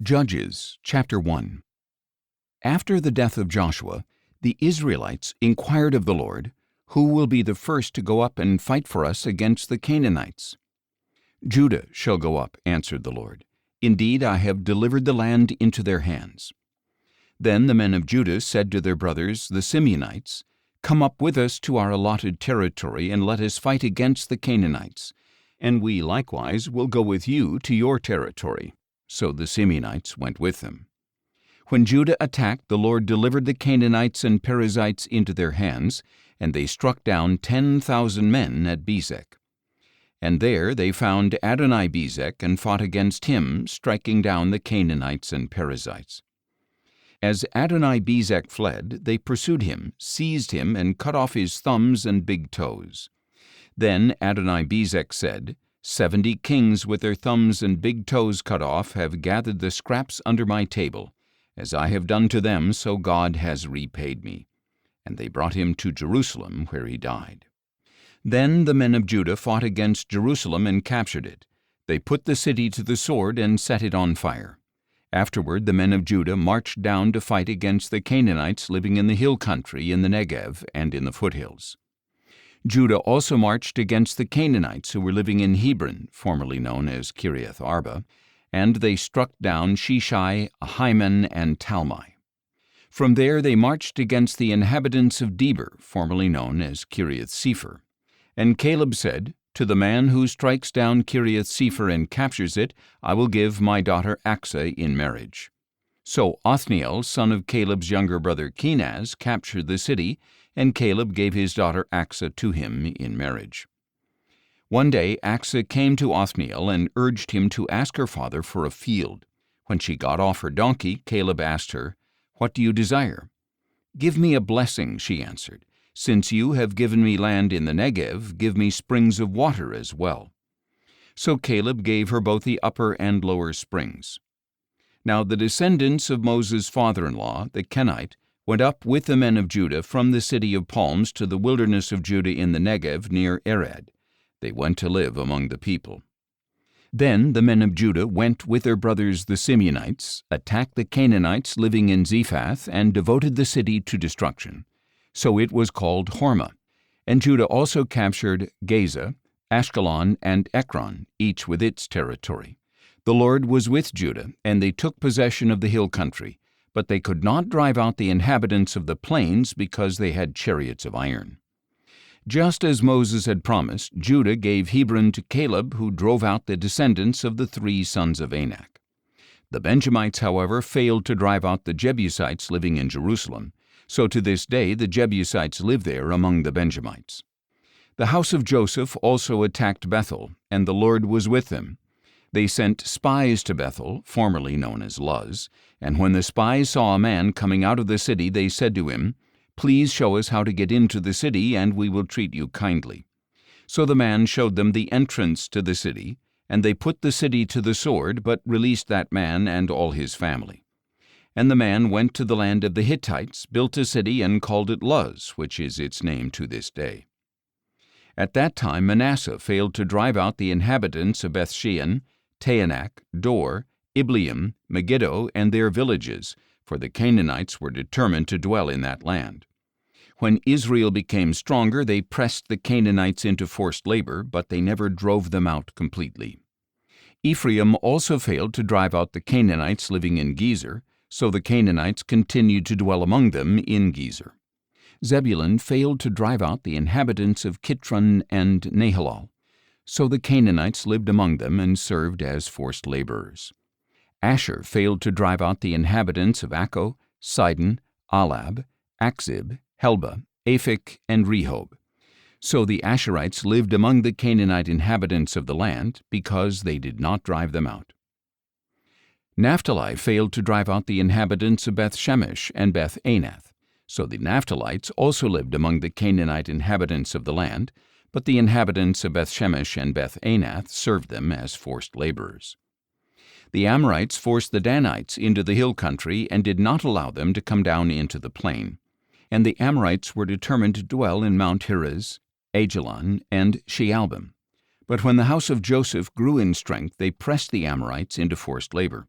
Judges chapter 1. After the death of Joshua, the Israelites inquired of the Lord, "Who will be the first to go up and fight for us against the Canaanites?" "Judah shall go up," answered the Lord. "Indeed, I have delivered the land into their hands." Then the men of Judah said to their brothers, the Simeonites, "Come up with us to our allotted territory, and let us fight against the Canaanites, and we likewise will go with you to your territory." So the Simeonites went with them. When Judah attacked, the Lord delivered the Canaanites and Perizzites into their hands, and they struck down 10,000 men at Bezek. And there they found Adoni-Bezek and fought against him, striking down the Canaanites and Perizzites. As Adoni-Bezek fled, they pursued him, seized him, and cut off his thumbs and big toes. Then Adoni-Bezek said, 70 kings with their thumbs and big toes cut off have gathered the scraps under my table. As I have done to them, so God has repaid me. And they brought him to Jerusalem, where he died. Then the men of Judah fought against Jerusalem and captured it. They put the city to the sword and set it on fire. Afterward the men of Judah marched down to fight against the Canaanites living in the hill country in the Negev and in the foothills. Judah also marched against the Canaanites who were living in Hebron, formerly known as Kiriath Arba, and they struck down Sheshai, Ahiman, and Talmai. From there they marched against the inhabitants of Debir, formerly known as Kiriath Sepher. And Caleb said, "To the man who strikes down Kiriath Sepher and captures it, I will give my daughter Achsah in marriage." So Othniel, son of Caleb's younger brother Kenaz, captured the city, and Caleb gave his daughter Achsah to him in marriage. One day Achsah came to Othniel and urged him to ask her father for a field. When she got off her donkey, Caleb asked her, "What do you desire?" "Give me a blessing," she answered. "Since you have given me land in the Negev, give me springs of water as well." So Caleb gave her both the upper and lower springs. Now the descendants of Moses' father-in-law, the Kenite, went up with the men of Judah from the city of palms to the wilderness of Judah in the Negev near Arad. They went to live among the people. Then the men of Judah went with their brothers the Simeonites, attacked the Canaanites living in Zephath, and devoted the city to destruction. So it was called Hormah. And Judah also captured Gaza, Ashkelon, and Ekron, each with its territory. The Lord was with Judah, and they took possession of the hill country, but they could not drive out the inhabitants of the plains because they had chariots of iron. Just as Moses had promised, Judah gave Hebron to Caleb, who drove out the descendants of the 3 sons of Anak. The Benjamites, however, failed to drive out the Jebusites living in Jerusalem, so to this day the Jebusites live there among the Benjamites. The house of Joseph also attacked Bethel, and the Lord was with them. They sent spies to Bethel, formerly known as Luz, and when the spies saw a man coming out of the city, they said to him, "Please show us how to get into the city, and we will treat you kindly." So the man showed them the entrance to the city, and they put the city to the sword, but released that man and all his family. And the man went to the land of the Hittites, built a city, and called it Luz, which is its name to this day. At that time Manasseh failed to drive out the inhabitants of Bethshean, Taanach, Dor, Ibleam, Megiddo, and their villages, for the Canaanites were determined to dwell in that land. When Israel became stronger, they pressed the Canaanites into forced labor, but they never drove them out completely. Ephraim also failed to drive out the Canaanites living in Gezer, so the Canaanites continued to dwell among them in Gezer. Zebulun failed to drive out the inhabitants of Kitron and Nahalal, so the Canaanites lived among them and served as forced laborers. Asher failed to drive out the inhabitants of Akko, Sidon, Alab, Akzib, Helba, Aphek, and Rehob. So the Asherites lived among the Canaanite inhabitants of the land, because they did not drive them out. Naphtali failed to drive out the inhabitants of Beth-Shemesh and Beth-Anath. So the Naphtalites also lived among the Canaanite inhabitants of the land, but the inhabitants of Beth-Shemesh and Beth-Anath served them as forced laborers. The Amorites forced the Danites into the hill country and did not allow them to come down into the plain. And the Amorites were determined to dwell in Mount Heres, Ajalon, and Shealbim. But when the house of Joseph grew in strength, they pressed the Amorites into forced labor.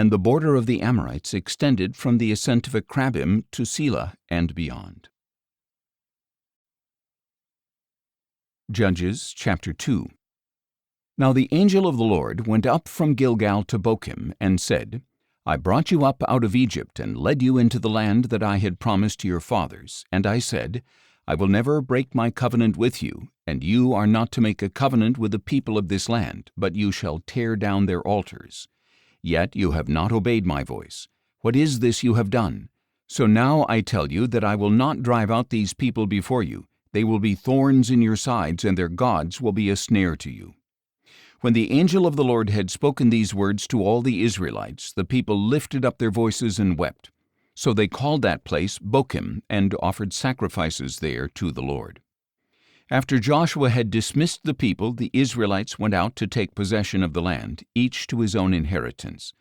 and the border of the Amorites extended from the ascent of Akrabim to Selah and beyond. Judges chapter 2. Now the angel of the Lord went up from Gilgal to Bochim, and said, I brought you up out of Egypt, and led you into the land that I had promised to your fathers. And I said, I will never break my covenant with you, and you are not to make a covenant with the people of this land, but you shall tear down their altars. Yet you have not obeyed my voice. What is this you have done? So now I tell you that I will not drive out these people before you. They will be thorns in your sides, and their gods will be a snare to you. When the angel of the Lord had spoken these words to all the Israelites, the people lifted up their voices and wept. So they called that place Bochim, and offered sacrifices there to the Lord. After Joshua had dismissed the people, the Israelites went out to take possession of the land, each to his own inheritance.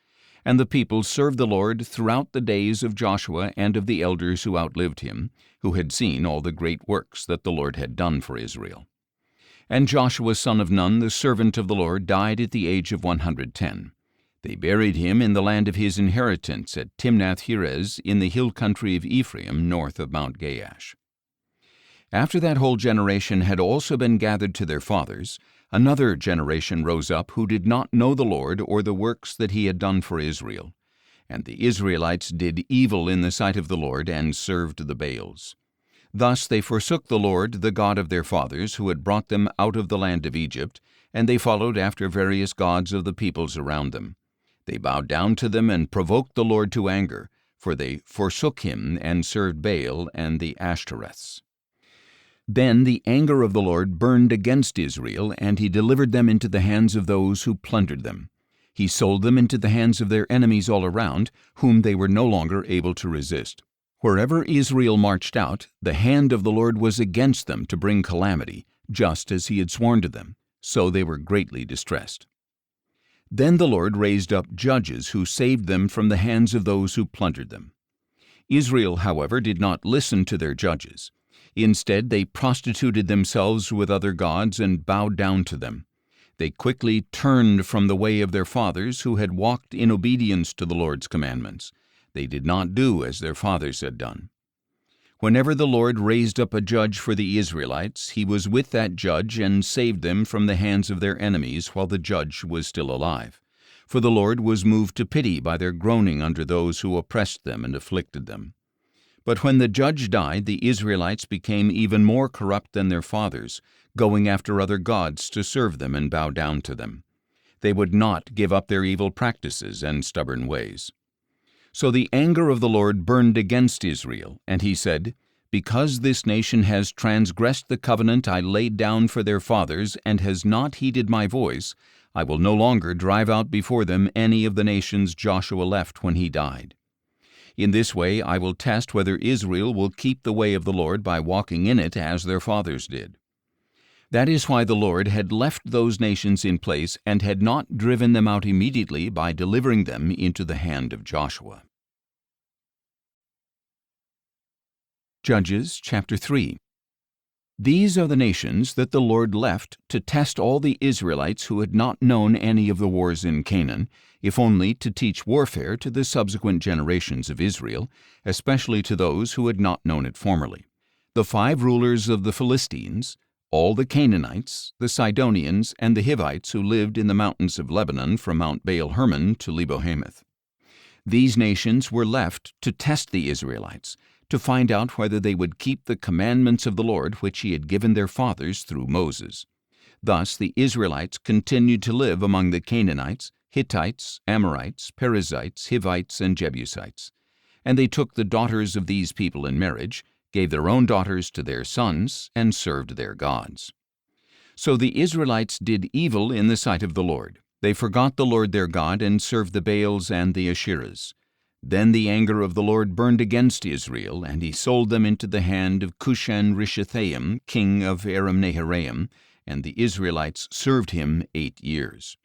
And the people served the Lord throughout the days of Joshua and of the elders who outlived him, who had seen all the great works that the Lord had done for Israel. And Joshua son of Nun, the servant of the Lord, died at the age of 110. They buried him in the land of his inheritance at Timnath-Heres in the hill country of Ephraim, north of Mount Gaash. After that whole generation had also been gathered to their fathers, another generation rose up who did not know the Lord or the works that he had done for Israel. And the Israelites did evil in the sight of the Lord and served the Baals. Thus they forsook the Lord, the God of their fathers, who had brought them out of the land of Egypt, and they followed after various gods of the peoples around them. They bowed down to them and provoked the Lord to anger, for they forsook him and served Baal and the Ashtoreths. Then the anger of the Lord burned against Israel, and he delivered them into the hands of those who plundered them. He sold them into the hands of their enemies all around, whom they were no longer able to resist. Wherever Israel marched out, the hand of the Lord was against them to bring calamity, just as he had sworn to them. So they were greatly distressed. Then the Lord raised up judges who saved them from the hands of those who plundered them. Israel, however, did not listen to their judges. Instead, they prostituted themselves with other gods and bowed down to them. They quickly turned from the way of their fathers who had walked in obedience to the Lord's commandments. They did not do as their fathers had done. Whenever the Lord raised up a judge for the Israelites, he was with that judge and saved them from the hands of their enemies while the judge was still alive. For the Lord was moved to pity by their groaning under those who oppressed them and afflicted them. But when the judge died, the Israelites became even more corrupt than their fathers, going after other gods to serve them and bow down to them. They would not give up their evil practices and stubborn ways. So the anger of the Lord burned against Israel, and he said, Because this nation has transgressed the covenant I laid down for their fathers, and has not heeded my voice, I will no longer drive out before them any of the nations Joshua left when he died. In this way I will test whether Israel will keep the way of the Lord by walking in it as their fathers did. That is why the Lord had left those nations in place and had not driven them out immediately by delivering them into the hand of Joshua. Judges chapter 3. These are the nations that the Lord left to test all the Israelites who had not known any of the wars in Canaan, if only to teach warfare to the subsequent generations of Israel, especially to those who had not known it formerly. The 5 rulers of the Philistines, all the Canaanites, the Sidonians, and the Hivites who lived in the mountains of Lebanon from Mount Baal-Hermon to Lebo-Hamath. These nations were left to test the Israelites, to find out whether they would keep the commandments of the Lord which he had given their fathers through Moses. Thus the Israelites continued to live among the Canaanites, Hittites, Amorites, Perizzites, Hivites, and Jebusites. And they took the daughters of these people in marriage, gave their own daughters to their sons, and served their gods. So the Israelites did evil in the sight of the Lord. They forgot the Lord their God and served the Baals and the Asherahs. Then the anger of the Lord burned against Israel, and he sold them into the hand of Cushan-Rishathaim, king of Aram-Naharaim, and the Israelites served him 8 years.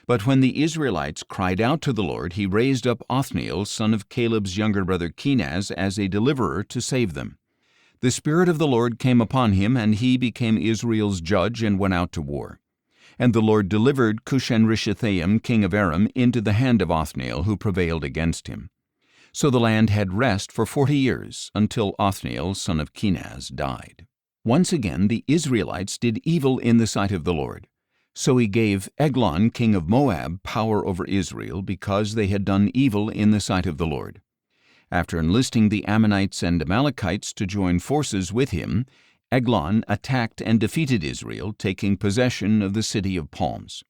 But when the Israelites cried out to the Lord, he raised up Othniel, son of Caleb's younger brother Kenaz, as a deliverer to save them. The Spirit of the Lord came upon him, and he became Israel's judge and went out to war. And the Lord delivered Cushan-Rishathaim king of Aram into the hand of Othniel, who prevailed against him. So the land had rest for 40 years, until Othniel son of Kenaz died. Once again the Israelites did evil in the sight of the Lord. So he gave Eglon king of Moab power over Israel, because they had done evil in the sight of the Lord. After enlisting the Ammonites and Amalekites to join forces with him, Eglon attacked and defeated Israel, taking possession of the city of palms.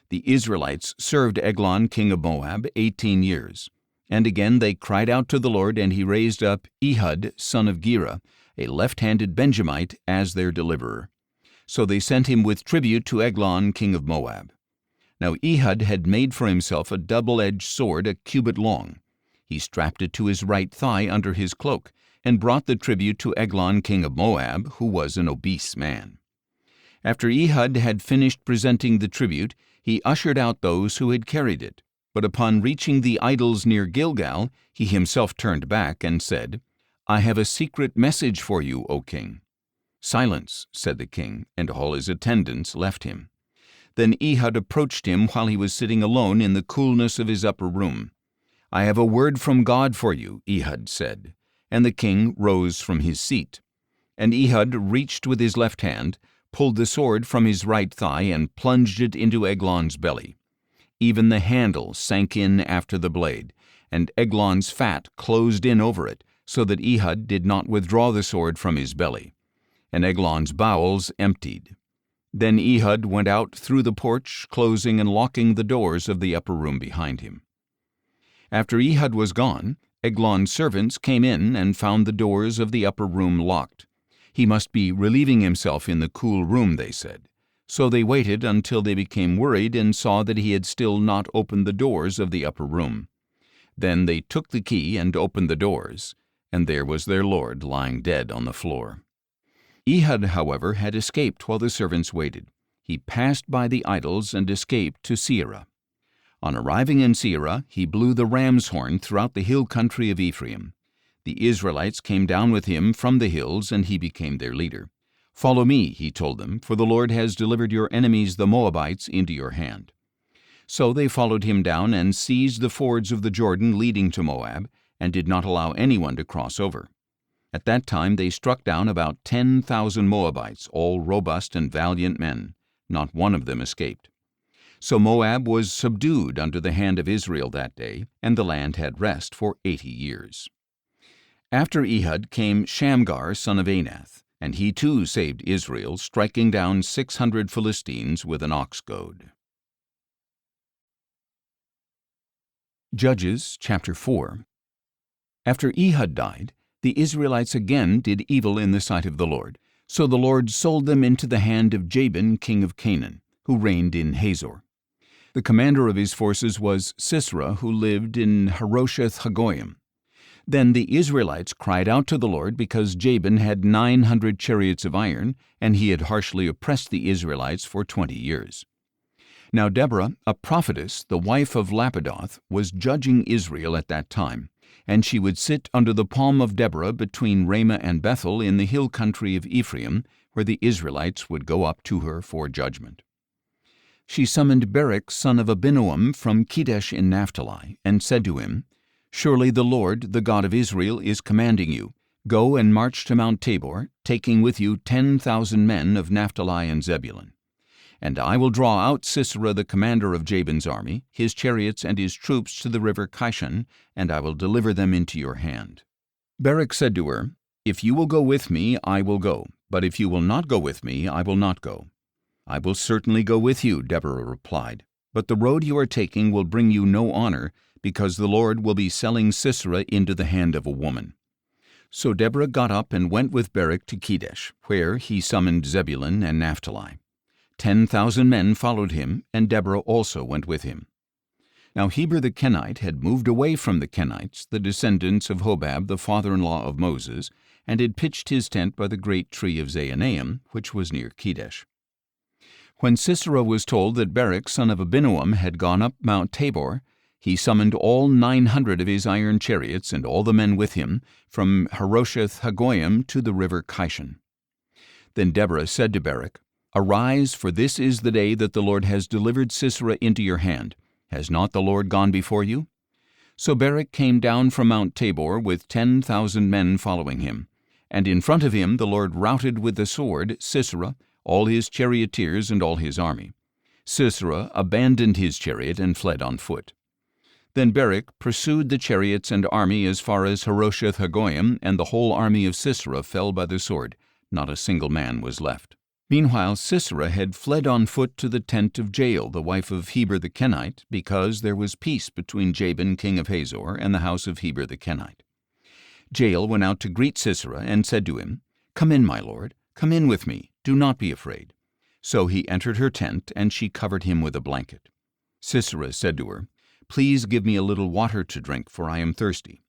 The Israelites served Eglon king of Moab 18 years. And again they cried out to the Lord, and he raised up Ehud son of Gera, a left-handed Benjamite, as their deliverer. So they sent him with tribute to Eglon king of Moab. Now Ehud had made for himself a double-edged sword a cubit long. He strapped it to his right thigh under his cloak, and brought the tribute to Eglon king of Moab, who was an obese man. After Ehud had finished presenting the tribute, he ushered out those who had carried it. But upon reaching the idols near Gilgal, he himself turned back and said, "I have a secret message for you, O king." "Silence," said the king, and all his attendants left him. Then Ehud approached him while he was sitting alone in the coolness of his upper room. "I have a word from God for you," Ehud said. And the king rose from his seat. And Ehud reached with his left hand, pulled the sword from his right thigh, and plunged it into Eglon's belly. Even the handle sank in after the blade, and Eglon's fat closed in over it, so that Ehud did not withdraw the sword from his belly. And Eglon's bowels emptied. Then Ehud went out through the porch, closing and locking the doors of the upper room behind him. After Ehud was gone, Eglon's servants came in and found the doors of the upper room locked. He must be relieving himself in the cool room, they said. So they waited until they became worried and saw that he had still not opened the doors of the upper room. Then they took the key and opened the doors, and there was their lord lying dead on the floor. Ehud, however, had escaped while the servants waited. He passed by the idols and escaped to Seirah. On arriving in Seirah, he blew the ram's horn throughout the hill country of Ephraim. The Israelites came down with him from the hills, and he became their leader. "Follow me," he told them, "for the Lord has delivered your enemies the Moabites into your hand." So they followed him down and seized the fords of the Jordan leading to Moab, and did not allow anyone to cross over. At that time they struck down about 10,000 Moabites, all robust and valiant men. Not one of them escaped. So Moab was subdued under the hand of Israel that day, and the land had rest for 80 years. After Ehud came Shamgar son of Anath, and he too saved Israel, striking down 600 Philistines with an ox goad. Judges chapter 4. After Ehud died, the Israelites again did evil in the sight of the Lord. So the Lord sold them into the hand of Jabin king of Canaan, who reigned in Hazor. The commander of his forces was Sisera, who lived in Harosheth Hagoyim. Then the Israelites cried out to the Lord because Jabin had 900 chariots of iron, and he had harshly oppressed the Israelites for 20 years. Now Deborah, a prophetess, the wife of Lapidoth, was judging Israel at that time, and she would sit under the palm of Deborah between Ramah and Bethel in the hill country of Ephraim, where the Israelites would go up to her for judgment. She summoned Barak son of Abinoam from Kedesh in Naphtali, and said to him, "Surely the Lord, the God of Israel, is commanding you, go and march to Mount Tabor, taking with you 10,000 men of Naphtali and Zebulun. And I will draw out Sisera the commander of Jabin's army, his chariots and his troops to the river Kishon, and I will deliver them into your hand." Barak said to her, "If you will go with me, I will go, but if you will not go with me, I will not go." "I will certainly go with you," Deborah replied, "but the road you are taking will bring you no honor, because the Lord will be selling Sisera into the hand of a woman." So Deborah got up and went with Barak to Kedesh, where he summoned Zebulun and Naphtali. 10,000 men followed him, and Deborah also went with him. Now Heber the Kenite had moved away from the Kenites, the descendants of Hobab, the father-in-law of Moses, and had pitched his tent by the great tree of Zaanaim, which was near Kedesh. When Sisera was told that Barak son of Abinoam had gone up Mount Tabor, he summoned all 900 of his iron chariots and all the men with him from Harosheth Hagoyim to the river Kishon. Then Deborah said to Barak, Arise, for this is the day that the Lord has delivered Sisera into your hand. Has not the Lord gone before you?" So Barak came down from Mount Tabor with 10,000 men following him. And in front of him the Lord routed with the sword Sisera, all his charioteers, and all his army. Sisera abandoned his chariot and fled on foot. Then Barak pursued the chariots and army as far as Harosheth Hagoyim, and the whole army of Sisera fell by the sword. Not a single man was left. Meanwhile Sisera had fled on foot to the tent of Jael, the wife of Heber the Kenite, because there was peace between Jabin king of Hazor and the house of Heber the Kenite. Jael went out to greet Sisera and said to him, "Come in, my lord, come in with me, do not be afraid." So he entered her tent, and she covered him with a blanket. Sisera said to her, "Please give me a little water to drink, for I am thirsty."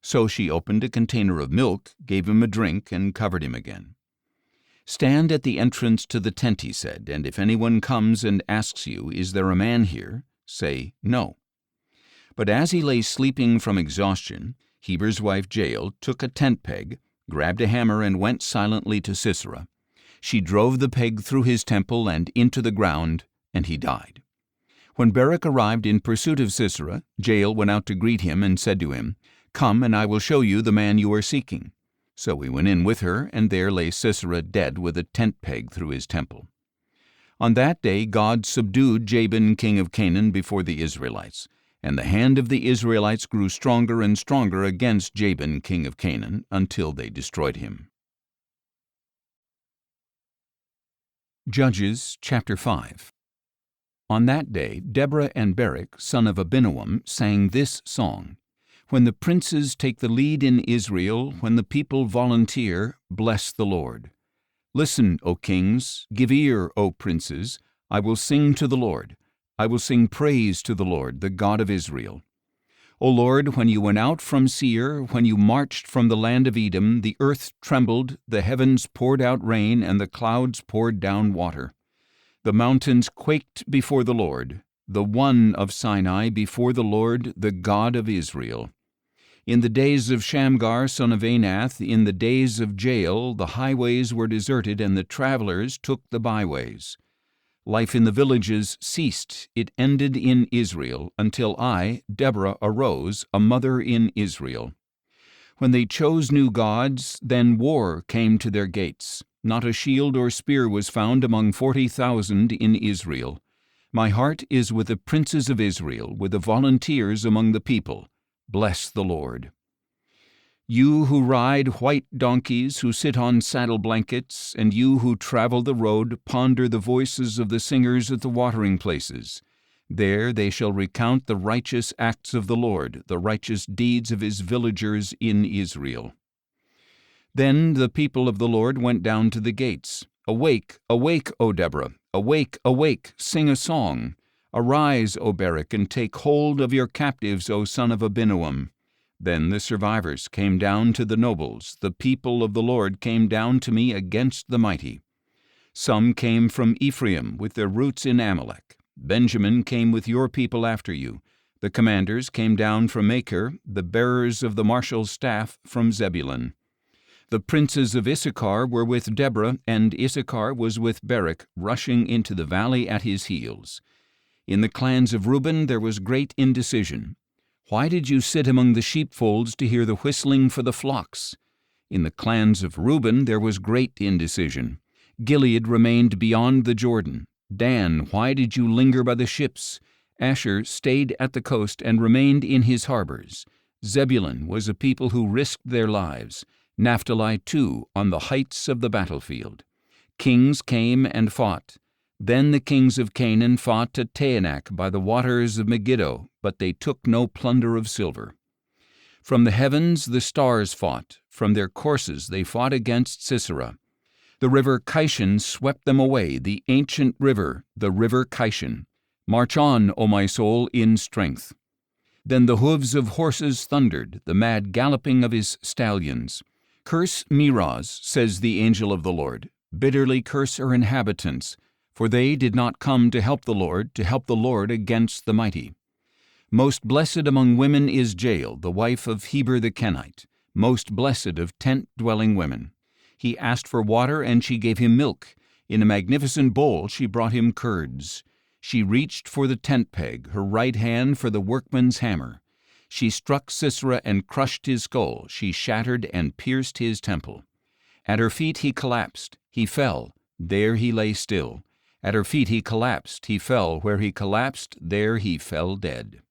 So she opened a container of milk, gave him a drink, and covered him again. "Stand at the entrance to the tent," he said, "and if anyone comes and asks you, 'Is there a man here?' say, 'No.'" But as he lay sleeping from exhaustion, Heber's wife Jael took a tent peg, grabbed a hammer, and went silently to Sisera. She drove the peg through his temple and into the ground, and he died. When Barak arrived in pursuit of Sisera, Jael went out to greet him and said to him, "Come, and I will show you the man you are seeking." So he went in with her, and there lay Sisera dead with a tent peg through his temple. On that day God subdued Jabin king of Canaan before the Israelites, and the hand of the Israelites grew stronger and stronger against Jabin king of Canaan until they destroyed him. Judges chapter 5. On that day Deborah and Barak, son of Abinoam, sang this song: "When the princes take the lead in Israel, when the people volunteer, bless the Lord. Listen, O kings, give ear, O princes, I will sing to the Lord. I will sing praise to the Lord, the God of Israel. O Lord, when you went out from Seir, when you marched from the land of Edom, the earth trembled, the heavens poured out rain, and the clouds poured down water. The mountains quaked before the Lord, the One of Sinai before the Lord, the God of Israel. In the days of Shamgar son of Anath, in the days of Jael, the highways were deserted, and the travelers took the byways. Life in the villages ceased, it ended in Israel, until I, Deborah, arose, a mother in Israel. When they chose new gods, then war came to their gates. Not a shield or spear was found among 40,000 in Israel. My heart is with the princes of Israel, with the volunteers among the people. Bless the Lord. You who ride white donkeys, who sit on saddle blankets, and you who travel the road, ponder the voices of the singers at the watering places. There they shall recount the righteous acts of the Lord, the righteous deeds of his villagers in Israel. Then the people of the Lord went down to the gates. Awake, awake, O Deborah! Awake, awake, sing a song! Arise, O Barak, and take hold of your captives, O son of Abinoam. Then the survivors came down to the nobles. The people of the Lord came down to me against the mighty. Some came from Ephraim with their roots in Amalek. Benjamin came with your people after you. The commanders came down from Machir, the bearers of the marshal's staff from Zebulun. The princes of Issachar were with Deborah, and Issachar was with Barak, rushing into the valley at his heels. In the clans of Reuben there was great indecision. Why did you sit among the sheepfolds to hear the whistling for the flocks? In the clans of Reuben there was great indecision. Gilead remained beyond the Jordan. Dan, why did you linger by the ships? Asher stayed at the coast and remained in his harbors. Zebulun was a people who risked their lives. Naphtali, too, on the heights of the battlefield. Kings came and fought. Then the kings of Canaan fought at Taanach by the waters of Megiddo, but they took no plunder of silver. From the heavens the stars fought. From their courses they fought against Sisera. The river Kishon swept them away, the ancient river, the river Kishon. March on, O my soul, in strength. Then the hoofs of horses thundered, the mad galloping of his stallions. Curse Meroz, says the angel of the Lord. Bitterly curse her inhabitants, for they did not come to help the Lord against the mighty. Most blessed among women is Jael, the wife of Heber the Kenite, most blessed of tent-dwelling women. He asked for water, and she gave him milk. In a magnificent bowl she brought him curds. She reached for the tent peg, her right hand for the workman's hammer. She struck Sisera and crushed his skull. She shattered and pierced his temple. At her feet he collapsed. He fell. There he lay still. At her feet he collapsed. He fell. Where he collapsed, there he fell dead.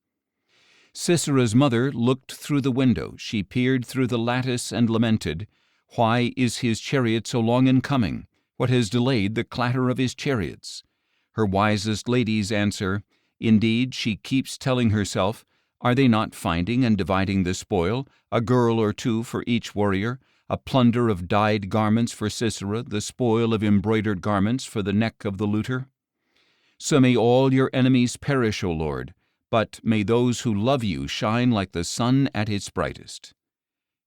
Sisera's mother looked through the window. She peered through the lattice and lamented, "Why is his chariot so long in coming? What has delayed the clatter of his chariots?" Her wisest ladies answer, "Indeed, she keeps telling herself, are they not finding and dividing the spoil, a girl or two for each warrior, a plunder of dyed garments for Sisera, the spoil of embroidered garments for the neck of the looter? So may all your enemies perish, O Lord, but may those who love you shine like the sun at its brightest."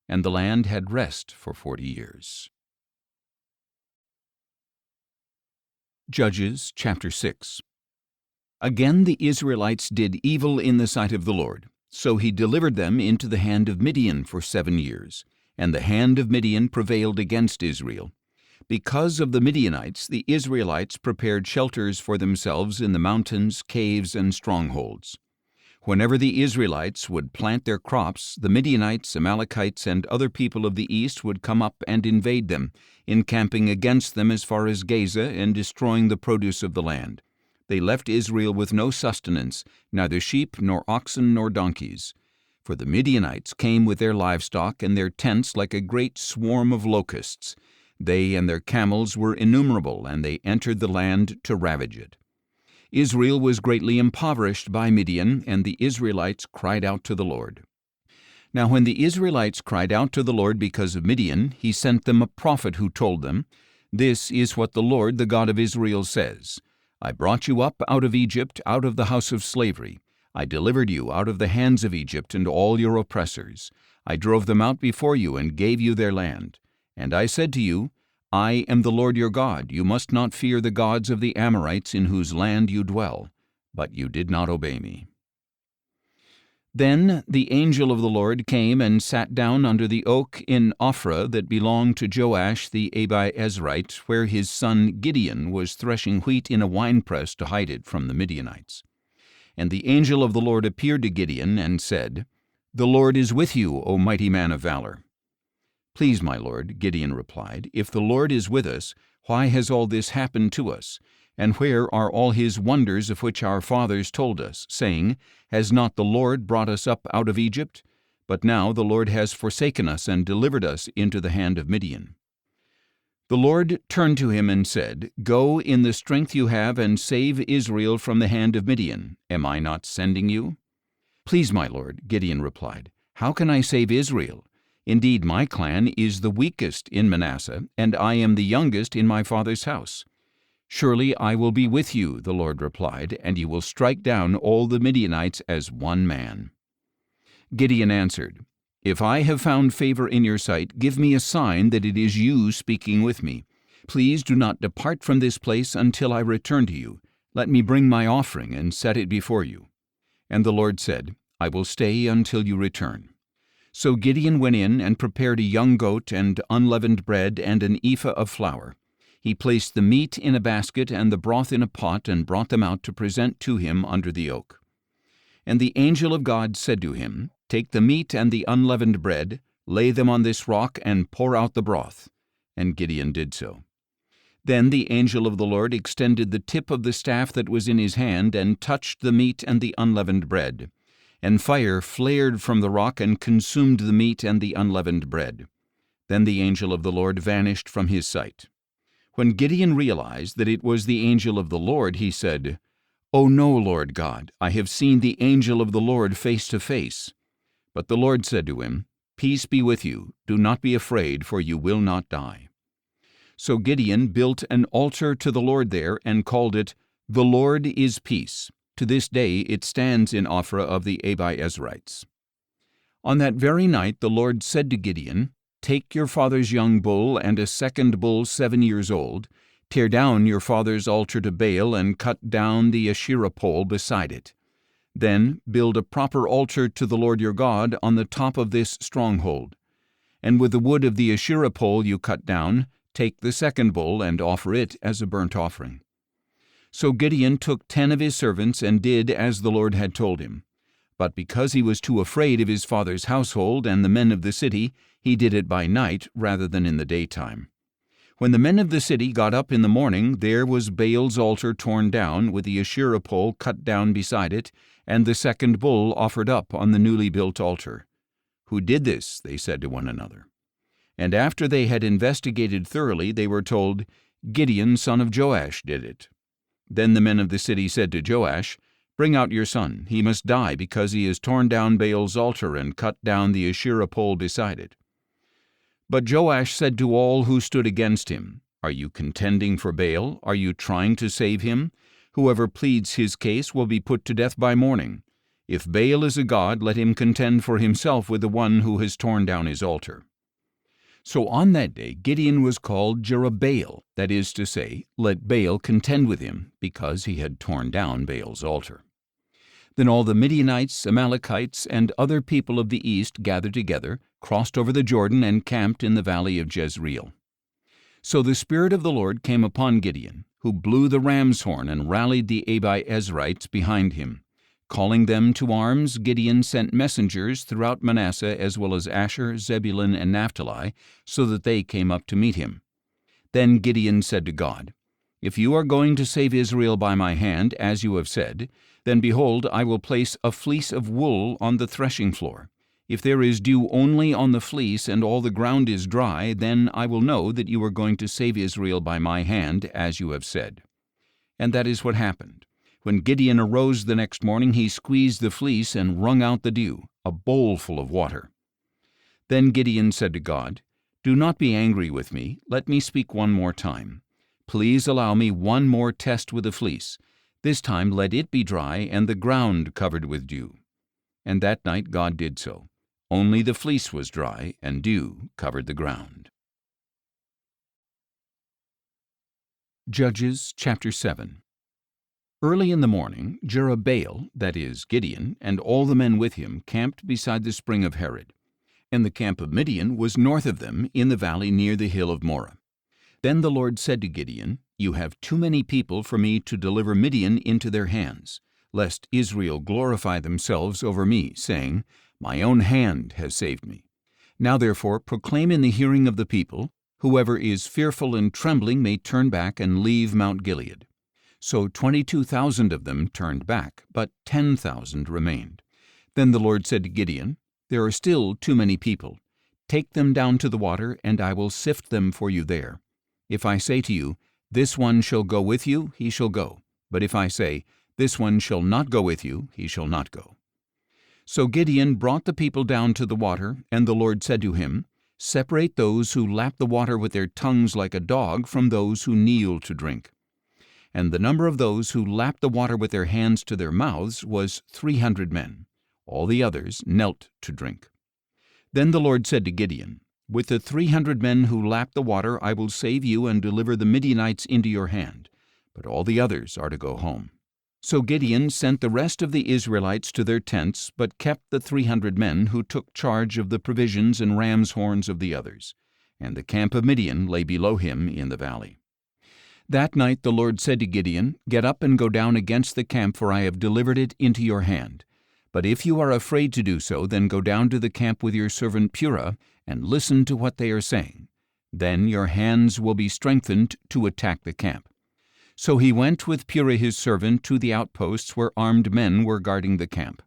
And the land had rest for 40 years. Judges chapter 6. Again the Israelites did evil in the sight of the Lord. So he delivered them into the hand of Midian for 7 years, and the hand of Midian prevailed against Israel. Because of the Midianites, the Israelites prepared shelters for themselves in the mountains, caves, and strongholds. Whenever the Israelites would plant their crops, the Midianites, Amalekites, and other people of the east would come up and invade them, encamping against them as far as Gaza and destroying the produce of the land. They left Israel with no sustenance, neither sheep nor oxen nor donkeys. For the Midianites came with their livestock and their tents like a great swarm of locusts. They and their camels were innumerable, and they entered the land to ravage it. Israel was greatly impoverished by Midian, and the Israelites cried out to the Lord. Now when the Israelites cried out to the Lord because of Midian, he sent them a prophet who told them, "This is what the Lord, the God of Israel, says. I brought you up out of Egypt, out of the house of slavery. I delivered you out of the hands of Egypt and all your oppressors. I drove them out before you and gave you their land. And I said to you, I am the Lord your God. You must not fear the gods of the Amorites in whose land you dwell. But you did not obey me." Then the angel of the Lord came and sat down under the oak in Ophrah that belonged to Joash the Abiezrite, where his son Gideon was threshing wheat in a winepress to hide it from the Midianites. And the angel of the Lord appeared to Gideon and said, "The Lord is with you, O mighty man of valor." "Please, my lord," Gideon replied, "if the Lord is with us, why has all this happened to us? And where are all his wonders of which our fathers told us, saying, Has not the Lord brought us up out of Egypt? But now the Lord has forsaken us and delivered us into the hand of Midian." The Lord turned to him and said, "Go in the strength you have and save Israel from the hand of Midian. Am I not sending you?" "Please, my lord," Gideon replied, "how can I save Israel? Indeed, my clan is the weakest in Manasseh, and I am the youngest in my father's house." "Surely I will be with you," the Lord replied, "and you will strike down all the Midianites as one man." Gideon answered, "If I have found favor in your sight, give me a sign that it is you speaking with me. Please do not depart from this place until I return to you. Let me bring my offering and set it before you." And the Lord said, "I will stay until you return." So Gideon went in and prepared a young goat and unleavened bread and an ephah of flour. He placed the meat in a basket and the broth in a pot and brought them out to present to him under the oak. And the angel of God said to him, "Take the meat and the unleavened bread, lay them on this rock, and pour out the broth." And Gideon did so. Then the angel of the Lord extended the tip of the staff that was in his hand and touched the meat and the unleavened bread. And fire flared from the rock and consumed the meat and the unleavened bread. Then the angel of the Lord vanished from his sight. When Gideon realized that it was the angel of the Lord, he said, "Oh no, Lord God, I have seen the angel of the Lord face to face." But the Lord said to him, "Peace be with you. Do not be afraid, for you will not die." So Gideon built an altar to the Lord there and called it, "The Lord is Peace." To this day it stands in Ophrah of the Abiezrites. On that very night the Lord said to Gideon, "Take your father's young bull and a second bull 7 years old, tear down your father's altar to Baal and cut down the Asherah pole beside it. Then build a proper altar to the Lord your God on the top of this stronghold. And with the wood of the Asherah pole you cut down, Take the second bull and offer it as a burnt offering." So Gideon took 10 of his servants and did as the Lord had told him. But because he was too afraid of his father's household and the men of the city, he did it by night rather than in the daytime. When the men of the city got up in the morning, there was Baal's altar torn down, with the Asherah pole cut down beside it, and the second bull offered up on the newly built altar. "Who did this?" they said to one another. And after they had investigated thoroughly, they were told, "Gideon, son of Joash, did it." Then the men of the city said to Joash, "Bring out your son. He must die, because he has torn down Baal's altar and cut down the Asherah pole beside it." But Joash said to all who stood against him, "Are you contending for Baal? Are you trying to save him? Whoever pleads his case will be put to death by morning. If Baal is a god, let him contend for himself with the one who has torn down his altar." So on that day Gideon was called Jerubbaal, that is to say, "Let Baal contend with him," because he had torn down Baal's altar. Then all the Midianites, Amalekites, and other people of the east gathered together, crossed over the Jordan, and camped in the valley of Jezreel. So the Spirit of the Lord came upon Gideon, who blew the ram's horn and rallied the Abiezrites behind him. Calling them to arms, Gideon sent messengers throughout Manasseh as well as Asher, Zebulun, and Naphtali, so that they came up to meet him. Then Gideon said to God, "If you are going to save Israel by my hand, as you have said, then behold, I will place a fleece of wool on the threshing floor. If there is dew only on the fleece and all the ground is dry, then I will know that you are going to save Israel by my hand, as you have said." And that is what happened. When Gideon arose the next morning, he squeezed the fleece and wrung out the dew, a bowl full of water. Then Gideon said to God, "Do not be angry with me. Let me speak one more time. Please allow me one more test with the fleece. This time let it be dry and the ground covered with dew." And that night God did so. Only the fleece was dry, and dew covered the ground. Judges chapter 7. Early in the morning, Jerubbaal, that is, Gideon, and all the men with him camped beside the spring of Harod. And the camp of Midian was north of them, in the valley near the hill of Moreh. Then the Lord said to Gideon, "You have too many people for me to deliver Midian into their hands, lest Israel glorify themselves over me, saying, 'My own hand has saved me.' Now therefore proclaim in the hearing of the people, 'Whoever is fearful and trembling may turn back and leave Mount Gilead.' So 22,000 of them turned back, but 10,000 remained. Then the Lord said to Gideon, 'There are still too many people. Take them down to the water, and I will sift them for you there. If I say to you, "This one shall go with you," he shall go. But if I say, "This one shall not go with you," he shall not go." So Gideon brought the people down to the water, and the Lord said to him, "Separate those who lap the water with their tongues like a dog from those who kneel to drink." And the number of those who lapped the water with their hands to their mouths was 300 men. All the others knelt to drink. Then the Lord said to Gideon, "With the 300 men who lapped the water I will save you and deliver the Midianites into your hand, but all the others are to go home." So Gideon sent the rest of the Israelites to their tents, but kept the 300 men who took charge of the provisions and ram's horns of the others. And the camp of Midian lay below him in the valley. That night the Lord said to Gideon, "Get up and go down against the camp, for I have delivered it into your hand. But if you are afraid to do so, then go down to the camp with your servant Purah, and listen to what they are saying. Then your hands will be strengthened to attack the camp." So he went with Purah his servant to the outposts where armed men were guarding the camp.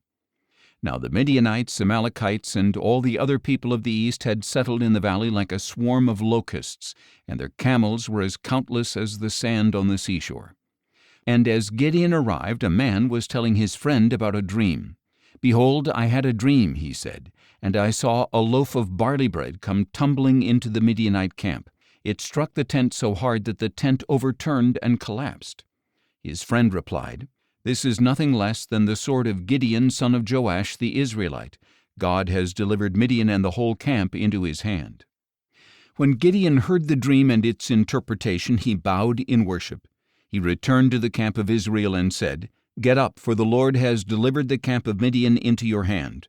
Now the Midianites, Amalekites, and all the other people of the east had settled in the valley like a swarm of locusts, and their camels were as countless as the sand on the seashore. And as Gideon arrived, a man was telling his friend about a dream. "Behold, I had a dream," he said, "and I saw a loaf of barley bread come tumbling into the Midianite camp. It struck the tent so hard that the tent overturned and collapsed." His friend replied, "This is nothing less than the sword of Gideon, son of Joash the Israelite. God has delivered Midian and the whole camp into his hand." When Gideon heard the dream and its interpretation, he bowed in worship. He returned to the camp of Israel and said, "Get up, for the Lord has delivered the camp of Midian into your hand."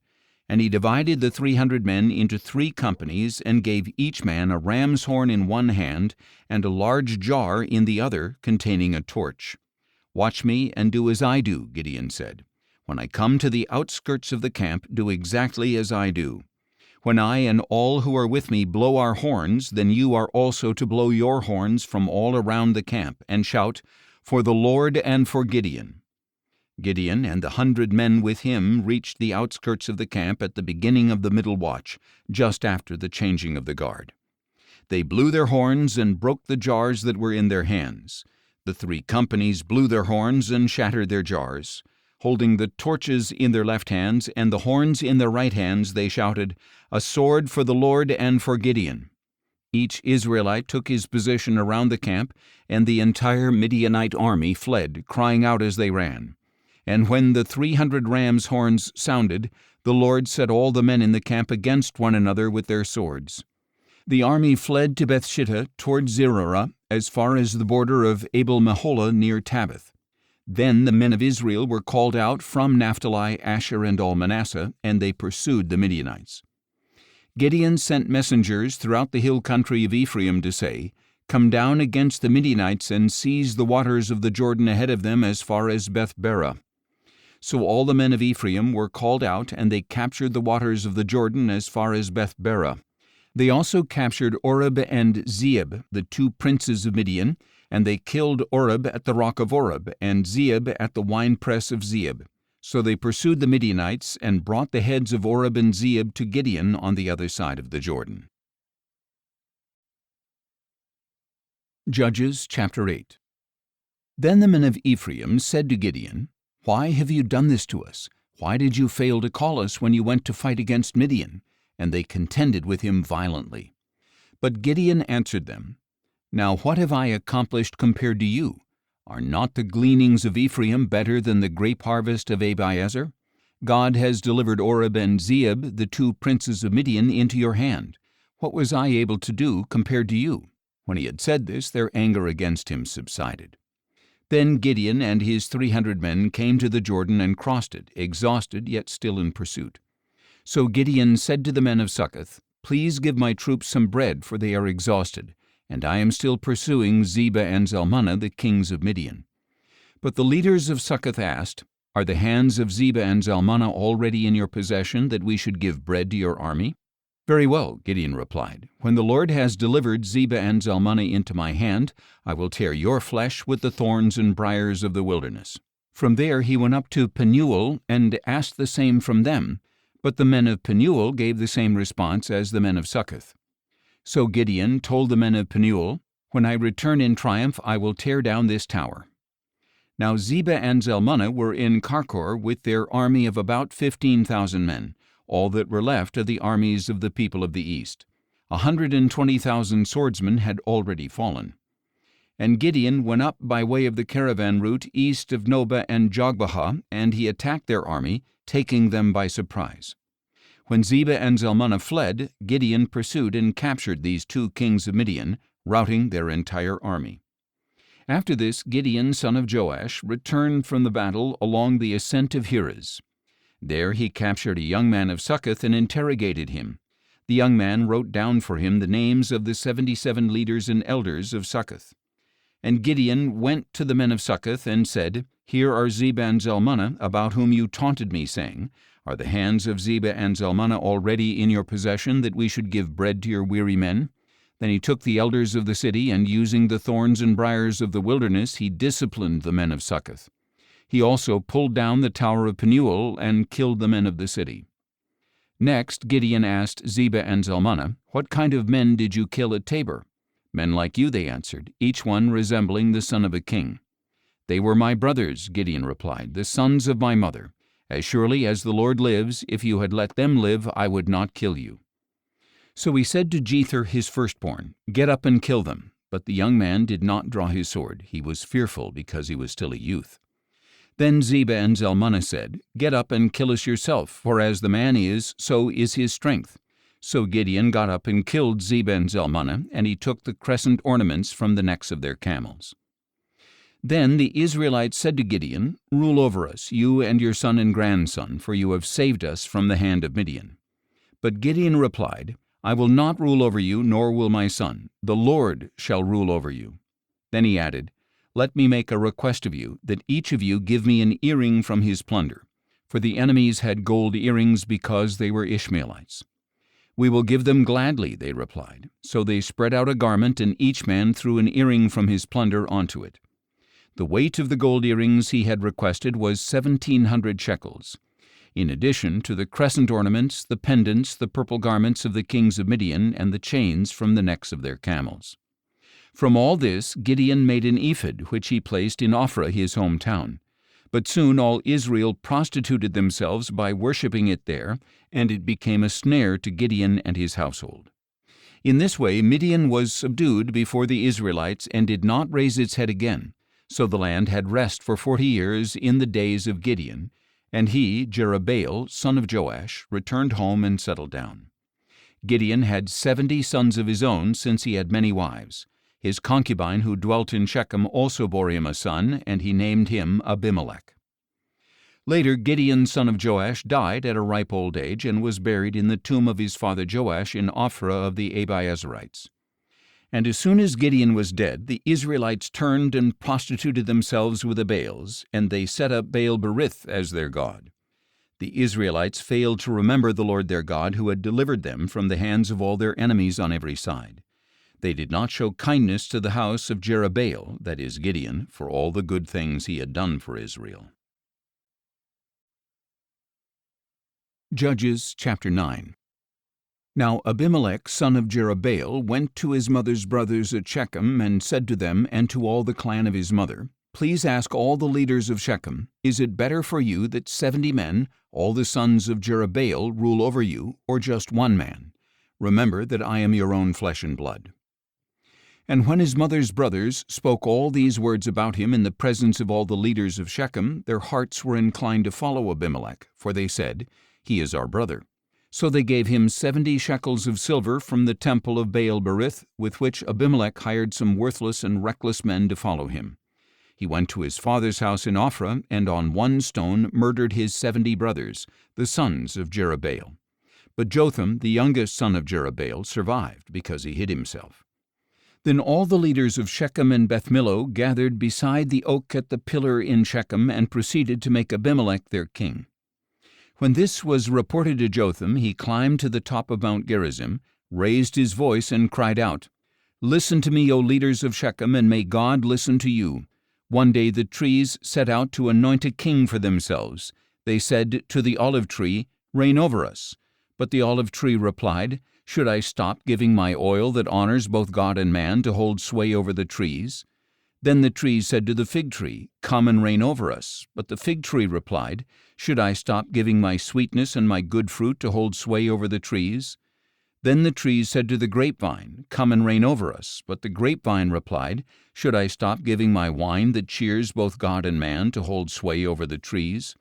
And he divided the 300 men into 3 companies, and gave each man a ram's horn in one hand, and a large jar in the other, containing a torch. "Watch me, and do as I do," Gideon said. "When I come to the outskirts of the camp, do exactly as I do. When I and all who are with me blow our horns, then you are also to blow your horns from all around the camp, and shout, 'For the Lord and for Gideon.'" Gideon and the 100 men with him reached the outskirts of the camp at the beginning of the middle watch, just after the changing of the guard. They blew their horns and broke the jars that were in their hands. The 3 companies blew their horns and shattered their jars. Holding the torches in their left hands and the horns in their right hands, they shouted, "A sword for the Lord and for Gideon." Each Israelite took his position around the camp, and the entire Midianite army fled, crying out as they ran. And when the 300 rams' horns sounded, the Lord set all the men in the camp against one another with their swords. The army fled to Bethshittah toward Zererah, as far as the border of Abel-Meholah near Tabbath. Then the men of Israel were called out from Naphtali, Asher, and all Manasseh, and they pursued the Midianites. Gideon sent messengers throughout the hill country of Ephraim to say, "Come down against the Midianites and seize the waters of the Jordan ahead of them as far as Beth-barah." So all the men of Ephraim were called out, and they captured the waters of the Jordan as far as Beth-barah. They also captured Oreb and Zeeb, the 2 princes of Midian, and they killed Oreb at the rock of Oreb, and Zeeb at the winepress of Zeeb. So they pursued the Midianites, and brought the heads of Oreb and Zeeb to Gideon on the other side of the Jordan. Judges chapter 8. Then the men of Ephraim said to Gideon, "Why have you done this to us? Why did you fail to call us when you went to fight against Midian?" And they contended with him violently. But Gideon answered them, "Now what have I accomplished compared to you? Are not the gleanings of Ephraim better than the grape harvest of Abiezer? God has delivered Oreb and Zeeb, the 2 princes of Midian, into your hand. What was I able to do compared to you?" When he had said this, their anger against him subsided. Then Gideon and his 300 men came to the Jordan and crossed it, exhausted yet still in pursuit. So Gideon said to the men of Succoth, "Please give my troops some bread, for they are exhausted, and I am still pursuing Zebah and Zalmunna, the kings of Midian." But the leaders of Succoth asked, "Are the hands of Zebah and Zalmunna already in your possession, that we should give bread to your army?" "Very well," Gideon replied. "When the Lord has delivered Zebah and Zalmunna into my hand, I will tear your flesh with the thorns and briars of the wilderness." From there he went up to Penuel and asked the same from them, but the men of Penuel gave the same response as the men of Succoth. So Gideon told the men of Penuel, "When I return in triumph, I will tear down this tower." Now Zebah and Zalmunna were in Karkor with their army of about 15,000 men, all that were left of the armies of the people of the east. 120,000 swordsmen had already fallen. And Gideon went up by way of the caravan route east of Nobah and Jogbehah, and he attacked their army, taking them by surprise. When Zebah and Zalmunna fled, Gideon pursued and captured these 2 kings of Midian, routing their entire army. After this, Gideon, son of Joash, returned from the battle along the ascent of Heres. There he captured a young man of Succoth and interrogated him. The young man wrote down for him the names of the 77 leaders and elders of Succoth. And Gideon went to the men of Succoth and said, "Here are Zebah and Zalmunna, about whom you taunted me, saying, 'Are the hands of Zebah and Zalmunna already in your possession, that we should give bread to your weary men?' Then he took the elders of the city, and using the thorns and briars of the wilderness, he disciplined the men of Succoth. He also pulled down the tower of Penuel and killed the men of the city." Next Gideon asked Zebah and Zalmunna, "What kind of men did you kill at Tabor?" "Men like you," they answered, "each one resembling the son of a king." "They were my brothers," Gideon replied, "the sons of my mother. As surely as the Lord lives, if you had let them live, I would not kill you." So he said to Jether his firstborn, "Get up and kill them." But the young man did not draw his sword. He was fearful because he was still a youth. Then Zebah and Zalmunna said, "Get up and kill us yourself, for as the man is, so is his strength." So Gideon got up and killed Zebah and Zalmunna, and he took the crescent ornaments from the necks of their camels. Then the Israelites said to Gideon, "Rule over us, you and your son and grandson, for you have saved us from the hand of Midian." But Gideon replied, "I will not rule over you, nor will my son. The Lord shall rule over you." Then he added, "Let me make a request of you, that each of you give me an earring from his plunder." For the enemies had gold earrings because they were Ishmaelites. "We will give them gladly," they replied. So they spread out a garment, and each man threw an earring from his plunder onto it. The weight of the gold earrings he had requested was 1,700 shekels. In addition to the crescent ornaments, the pendants, the purple garments of the kings of Midian, and the chains from the necks of their camels. From all this Gideon made an ephod, which he placed in Ophrah, his hometown. But soon all Israel prostituted themselves by worshipping it there, and it became a snare to Gideon and his household. In this way Midian was subdued before the Israelites and did not raise its head again. So the land had rest for 40 years in the days of Gideon, and he, Jerubbaal, son of Joash, returned home and settled down. Gideon had 70 sons of his own, since he had many wives. His concubine who dwelt in Shechem also bore him a son, and he named him Abimelech. Later Gideon, son of Joash, died at a ripe old age and was buried in the tomb of his father Joash in Ophrah of the Abiezerites. And as soon as Gideon was dead, the Israelites turned and prostituted themselves with the Baals, and they set up Baal-berith as their god. The Israelites failed to remember the Lord their God, who had delivered them from the hands of all their enemies on every side. They did not show kindness to the house of Jerubbaal, that is Gideon, for all the good things he had done for Israel. Judges chapter 9. Now Abimelech, son of Jerubbaal, went to his mother's brothers at Shechem, and said to them and to all the clan of his mother, "Please ask all the leaders of Shechem, is it better for you that 70 men, all the sons of Jerubbaal, rule over you, or just one man? Remember that I am your own flesh and blood." And when his mother's brothers spoke all these words about him in the presence of all the leaders of Shechem, their hearts were inclined to follow Abimelech, for they said, "He is our brother." So they gave him 70 shekels of silver from the temple of Baal-berith, with which Abimelech hired some worthless and reckless men to follow him. He went to his father's house in Ophrah, and on one stone murdered his 70 brothers, the sons of Jerubbaal. But Jotham, the youngest son of Jerubbaal, survived, because he hid himself. Then all the leaders of Shechem and Beth-millo gathered beside the oak at the pillar in Shechem, and proceeded to make Abimelech their king. When this was reported to Jotham, he climbed to the top of Mount Gerizim, raised his voice, and cried out, "Listen to me, O leaders of Shechem, and may God listen to you. One day the trees set out to anoint a king for themselves. They said to the olive tree, 'Reign over us.' But the olive tree replied, 'Should I stop giving my oil that honors both God and man to hold sway over the trees?' Then the trees said to the fig tree, 'Come and reign over us.' But the fig tree replied, 'Should I stop giving my sweetness and my good fruit to hold sway over the trees?' Then the trees said to the grapevine, 'Come and reign over us.' But the grapevine replied, 'Should I stop giving my wine that cheers both God and man to hold sway over the trees?'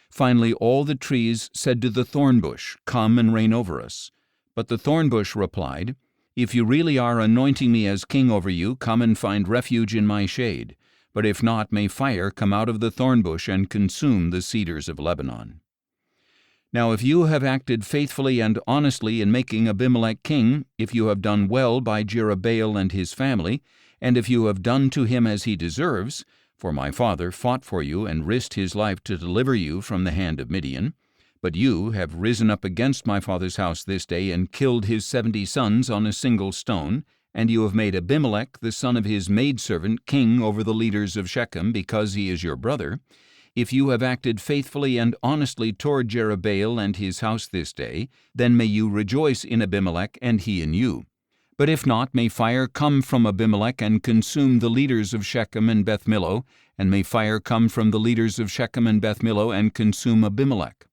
Finally all the trees said to the thorn bush, 'Come and reign over us.' But the thorn bush replied, 'If you really are anointing me as king over you, come and find refuge in my shade. But if not, may fire come out of the thorn bush and consume the cedars of Lebanon.' Now if you have acted faithfully and honestly in making Abimelech king, if you have done well by Jerubbaal and his family, and if you have done to him as he deserves, for my father fought for you and risked his life to deliver you from the hand of Midian, but you have risen up against my father's house this day and killed his 70 sons on a single stone, and you have made Abimelech, the son of his maidservant, king over the leaders of Shechem, because he is your brother, if you have acted faithfully and honestly toward Jerubbaal and his house this day, then may you rejoice in Abimelech and he in you. But if not, may fire come from Abimelech and consume the leaders of Shechem and Beth-millo, and may fire come from the leaders of Shechem and Beth-millo and consume Abimelech."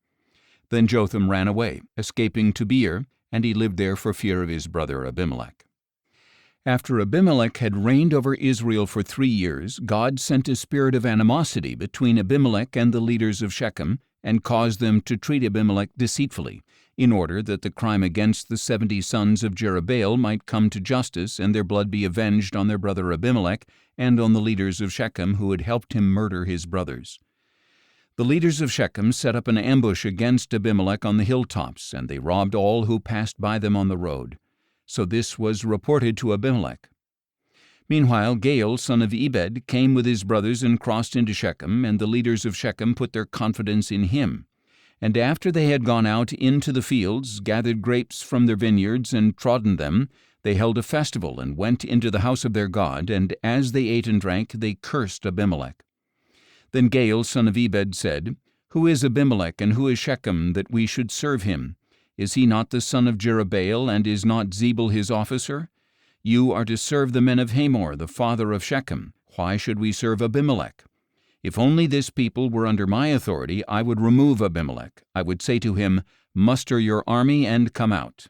Then Jotham ran away, escaping to Beer, and he lived there for fear of his brother Abimelech. After Abimelech had reigned over Israel for 3 years, God sent a spirit of animosity between Abimelech and the leaders of Shechem, and caused them to treat Abimelech deceitfully, in order that the crime against the 70 sons of Jerubbaal might come to justice and their blood be avenged on their brother Abimelech and on the leaders of Shechem who had helped him murder his brothers. The leaders of Shechem set up an ambush against Abimelech on the hilltops, and they robbed all who passed by them on the road. So this was reported to Abimelech. Meanwhile, Gaal, son of Ebed, came with his brothers and crossed into Shechem, and the leaders of Shechem put their confidence in him. And after they had gone out into the fields, gathered grapes from their vineyards, and trodden them, they held a festival and went into the house of their God, and as they ate and drank, they cursed Abimelech. Then Gaal, son of Ebed, said, Who is Abimelech, and who is Shechem, that we should serve him? Is he not the son of Jerubbaal, and is not Zebul his officer? You are to serve the men of Hamor, the father of Shechem. Why should we serve Abimelech? If only this people were under my authority, I would remove Abimelech. I would say to him, Muster your army and come out.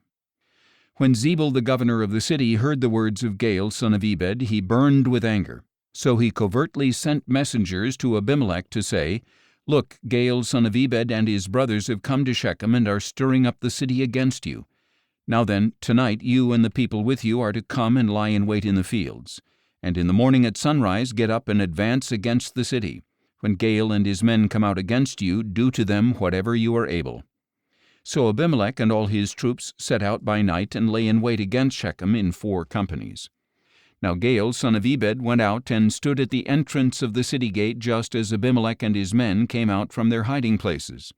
When Zebul the governor of the city heard the words of Gaal, son of Ebed, he burned with anger. So he covertly sent messengers to Abimelech to say, Look, Gaal, son of Ebed, and his brothers have come to Shechem and are stirring up the city against you. Now then, tonight you and the people with you are to come and lie in wait in the fields. And in the morning at sunrise get up and advance against the city. When Gaal and his men come out against you, do to them whatever you are able. So Abimelech and all his troops set out by night and lay in wait against Shechem in 4 companies. Now Gaal, son of Ebed, went out and stood at the entrance of the city gate just as Abimelech and his men came out from their hiding places.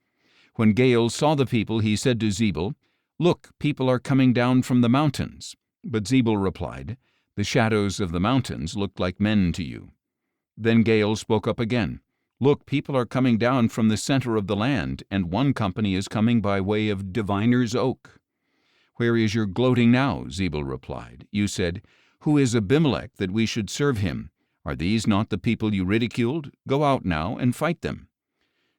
When Gaal saw the people, he said to Zebul, Look, people are coming down from the mountains. But Zebul replied, The shadows of the mountains look like men to you. Then Gaal spoke up again, Look, people are coming down from the center of the land, and one company is coming by way of Diviner's Oak. Where is your gloating now? Zebul replied. You said, Who is Abimelech that we should serve him? Are these not the people you ridiculed? Go out now and fight them.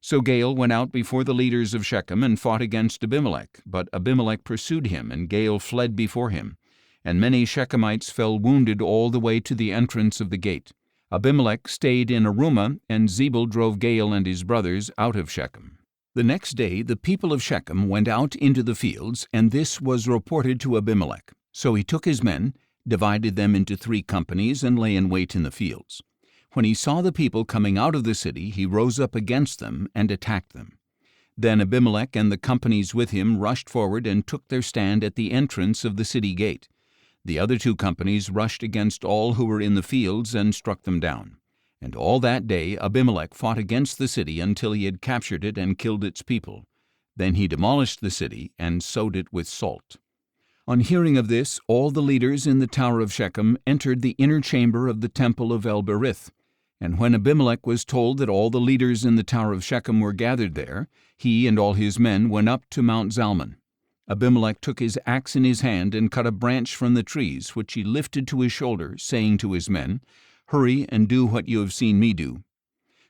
So Gaal went out before the leaders of Shechem and fought against Abimelech, but Abimelech pursued him, and Gaal fled before him. And many Shechemites fell wounded all the way to the entrance of the gate. Abimelech stayed in Arumah, and Zebul drove Gaal and his brothers out of Shechem. The next day the people of Shechem went out into the fields, and this was reported to Abimelech. So he took his men, divided them into 3 companies, and lay in wait in the fields. When he saw the people coming out of the city, he rose up against them and attacked them. Then Abimelech and the companies with him rushed forward and took their stand at the entrance of the city gate. The other 2 companies rushed against all who were in the fields and struck them down. And all that day Abimelech fought against the city until he had captured it and killed its people. Then he demolished the city and sowed it with salt. On hearing of this, all the leaders in the tower of Shechem entered the inner chamber of the temple of El-Berith. And when Abimelech was told that all the leaders in the tower of Shechem were gathered there, he and all his men went up to Mount Zalmon. Abimelech took his axe in his hand and cut a branch from the trees, which he lifted to his shoulder, saying to his men, Hurry and do what you have seen me do.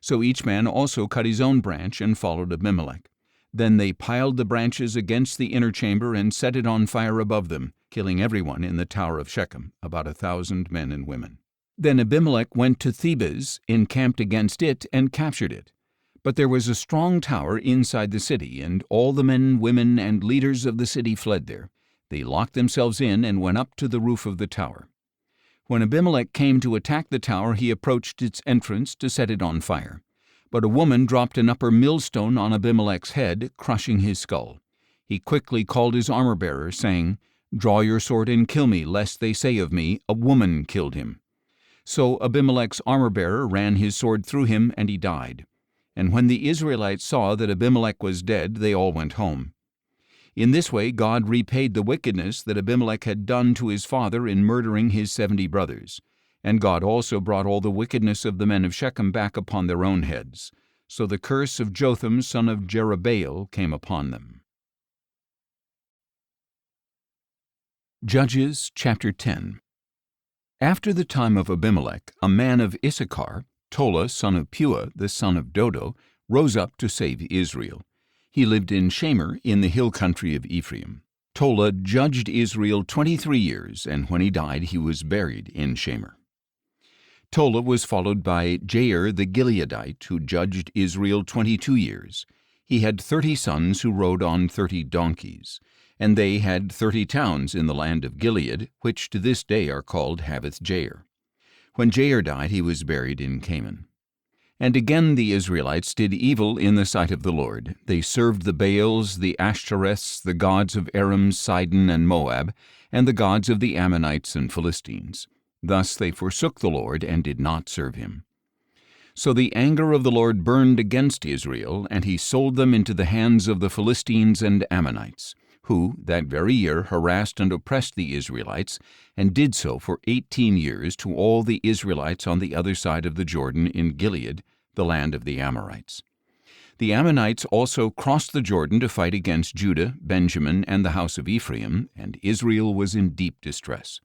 So each man also cut his own branch and followed Abimelech. Then they piled the branches against the inner chamber and set it on fire above them, killing everyone in the tower of Shechem, about 1,000 men and women. Then Abimelech went to Thebez, encamped against it, and captured it. But there was a strong tower inside the city, and all the men, women, and leaders of the city fled there. They locked themselves in and went up to the roof of the tower. When Abimelech came to attack the tower, he approached its entrance to set it on fire. But a woman dropped an upper millstone on Abimelech's head, crushing his skull. He quickly called his armor-bearer, saying, Draw your sword and kill me, lest they say of me, A woman killed him. So Abimelech's armor-bearer ran his sword through him, and he died. And when the Israelites saw that Abimelech was dead, they all went home. In this way God repaid the wickedness that Abimelech had done to his father in murdering his 70 brothers. And God also brought all the wickedness of the men of Shechem back upon their own heads. So the curse of Jotham, son of Jerubbaal, came upon them. Judges chapter 10. After the time of Abimelech, a man of Issachar, Tola, son of Puah, the son of Dodo, rose up to save Israel. He lived in Shamir, in the hill country of Ephraim. Tola judged Israel 23 years, and when he died he was buried in Shamir. Tola was followed by Jair the Gileadite, who judged Israel 22 years. He had 30 sons who rode on 30 donkeys, and they had 30 towns in the land of Gilead, which to this day are called Havoth-Jair. When Jair died, he was buried in Canaan. And again the Israelites did evil in the sight of the Lord. They served the Baals, the Ashtoreths, the gods of Aram, Sidon, and Moab, and the gods of the Ammonites and Philistines. Thus they forsook the Lord and did not serve him. So the anger of the Lord burned against Israel, and he sold them into the hands of the Philistines and Ammonites, who that very year harassed and oppressed the Israelites, and did so for 18 years to all the Israelites on the other side of the Jordan in Gilead, the land of the Amorites. The Ammonites also crossed the Jordan to fight against Judah, Benjamin, and the house of Ephraim, and Israel was in deep distress.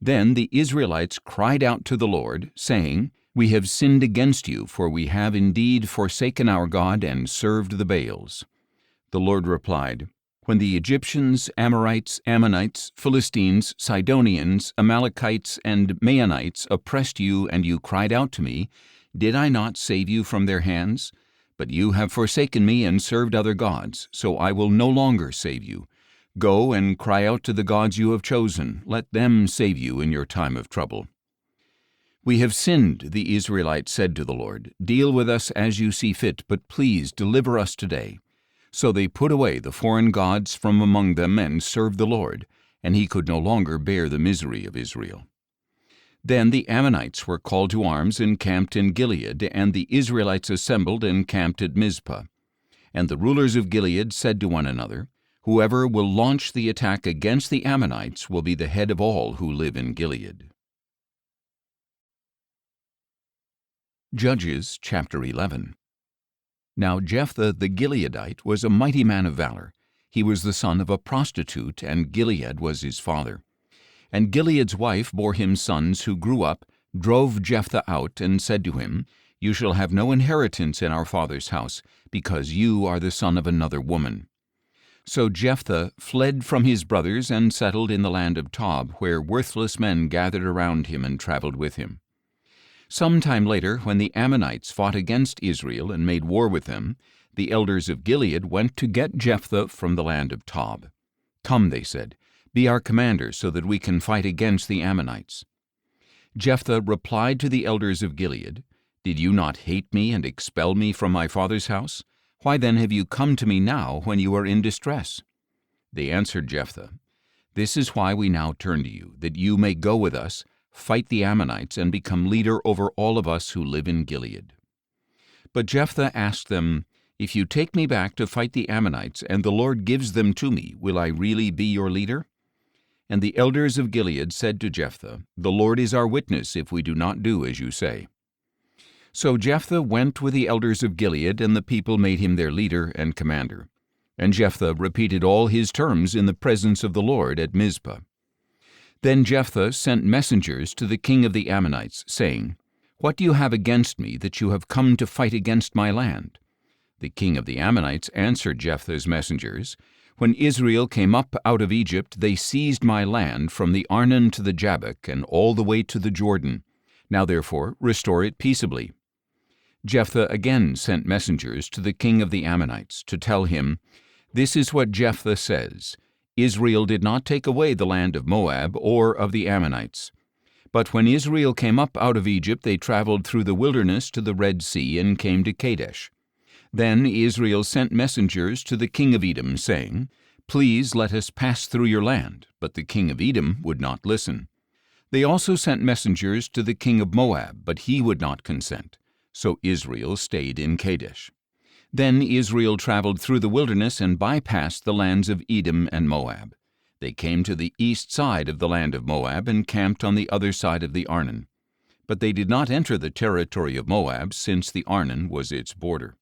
Then the Israelites cried out to the Lord, saying, "We have sinned against you, for we have indeed forsaken our God and served the Baals." The Lord replied, "When the Egyptians, Amorites, Ammonites, Philistines, Sidonians, Amalekites, and Maonites oppressed you and you cried out to me, did I not save you from their hands? But you have forsaken me and served other gods, so I will no longer save you. Go and cry out to the gods you have chosen. Let them save you in your time of trouble." "We have sinned," the Israelites said to the Lord. "Deal with us as you see fit, but please deliver us today." So they put away the foreign gods from among them and served the Lord, and he could no longer bear the misery of Israel. Then the Ammonites were called to arms and camped in Gilead, and the Israelites assembled and camped at Mizpah. And the rulers of Gilead said to one another, "Whoever will launch the attack against the Ammonites will be the head of all who live in Gilead." Judges chapter 11. Now Jephthah the Gileadite was a mighty man of valor. He was the son of a prostitute, and Gilead was his father. And Gilead's wife bore him sons who grew up, drove Jephthah out, and said to him, "You shall have no inheritance in our father's house, because you are the son of another woman." So Jephthah fled from his brothers and settled in the land of Tob, where worthless men gathered around him and traveled with him. Some time later, when the Ammonites fought against Israel and made war with them, the elders of Gilead went to get Jephthah from the land of Tob. "Come," they said, "be our commander so that we can fight against the Ammonites." Jephthah replied to the elders of Gilead, "Did you not hate me and expel me from my father's house? Why then have you come to me now when you are in distress?" They answered Jephthah, "This is why we now turn to you, that you may go with us, fight the Ammonites, and become leader over all of us who live in Gilead." But Jephthah asked them, "If you take me back to fight the Ammonites, and the Lord gives them to me, will I really be your leader?" And the elders of Gilead said to Jephthah, "The Lord is our witness if we do not do as you say." So Jephthah went with the elders of Gilead, and the people made him their leader and commander. And Jephthah repeated all his terms in the presence of the Lord at Mizpah. Then Jephthah sent messengers to the king of the Ammonites, saying, "What do you have against me, that you have come to fight against my land?" The king of the Ammonites answered Jephthah's messengers, "When Israel came up out of Egypt, they seized my land from the Arnon to the Jabbok, and all the way to the Jordan. Now therefore restore it peaceably." Jephthah again sent messengers to the king of the Ammonites, to tell him, "This is what Jephthah says, Israel did not take away the land of Moab or of the Ammonites. But when Israel came up out of Egypt, they traveled through the wilderness to the Red Sea and came to Kadesh. Then Israel sent messengers to the king of Edom, saying, 'Please let us pass through your land.' But the king of Edom would not listen. They also sent messengers to the king of Moab, but he would not consent. So Israel stayed in Kadesh. Then Israel traveled through the wilderness and bypassed the lands of Edom and Moab. They came to the east side of the land of Moab and camped on the other side of the Arnon. But they did not enter the territory of Moab, since the Arnon was its border.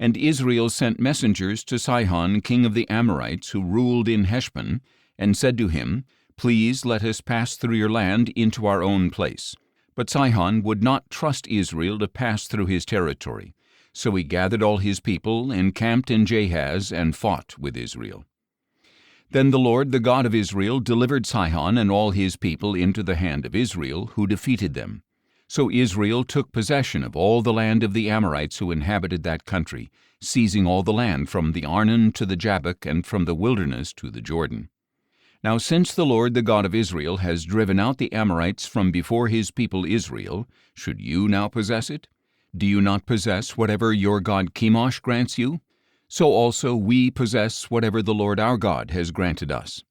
And Israel sent messengers to Sihon, king of the Amorites, who ruled in Heshbon, and said to him, 'Please let us pass through your land into our own place.' But Sihon would not trust Israel to pass through his territory. So he gathered all his people, encamped in Jahaz, and fought with Israel. Then the Lord, the God of Israel, delivered Sihon and all his people into the hand of Israel, who defeated them. So Israel took possession of all the land of the Amorites who inhabited that country, seizing all the land from the Arnon to the Jabbok and from the wilderness to the Jordan. Now since the Lord, the God of Israel, has driven out the Amorites from before his people Israel, should you now possess it? Do you not possess whatever your god Chemosh grants you? So also we possess whatever the Lord our God has granted us.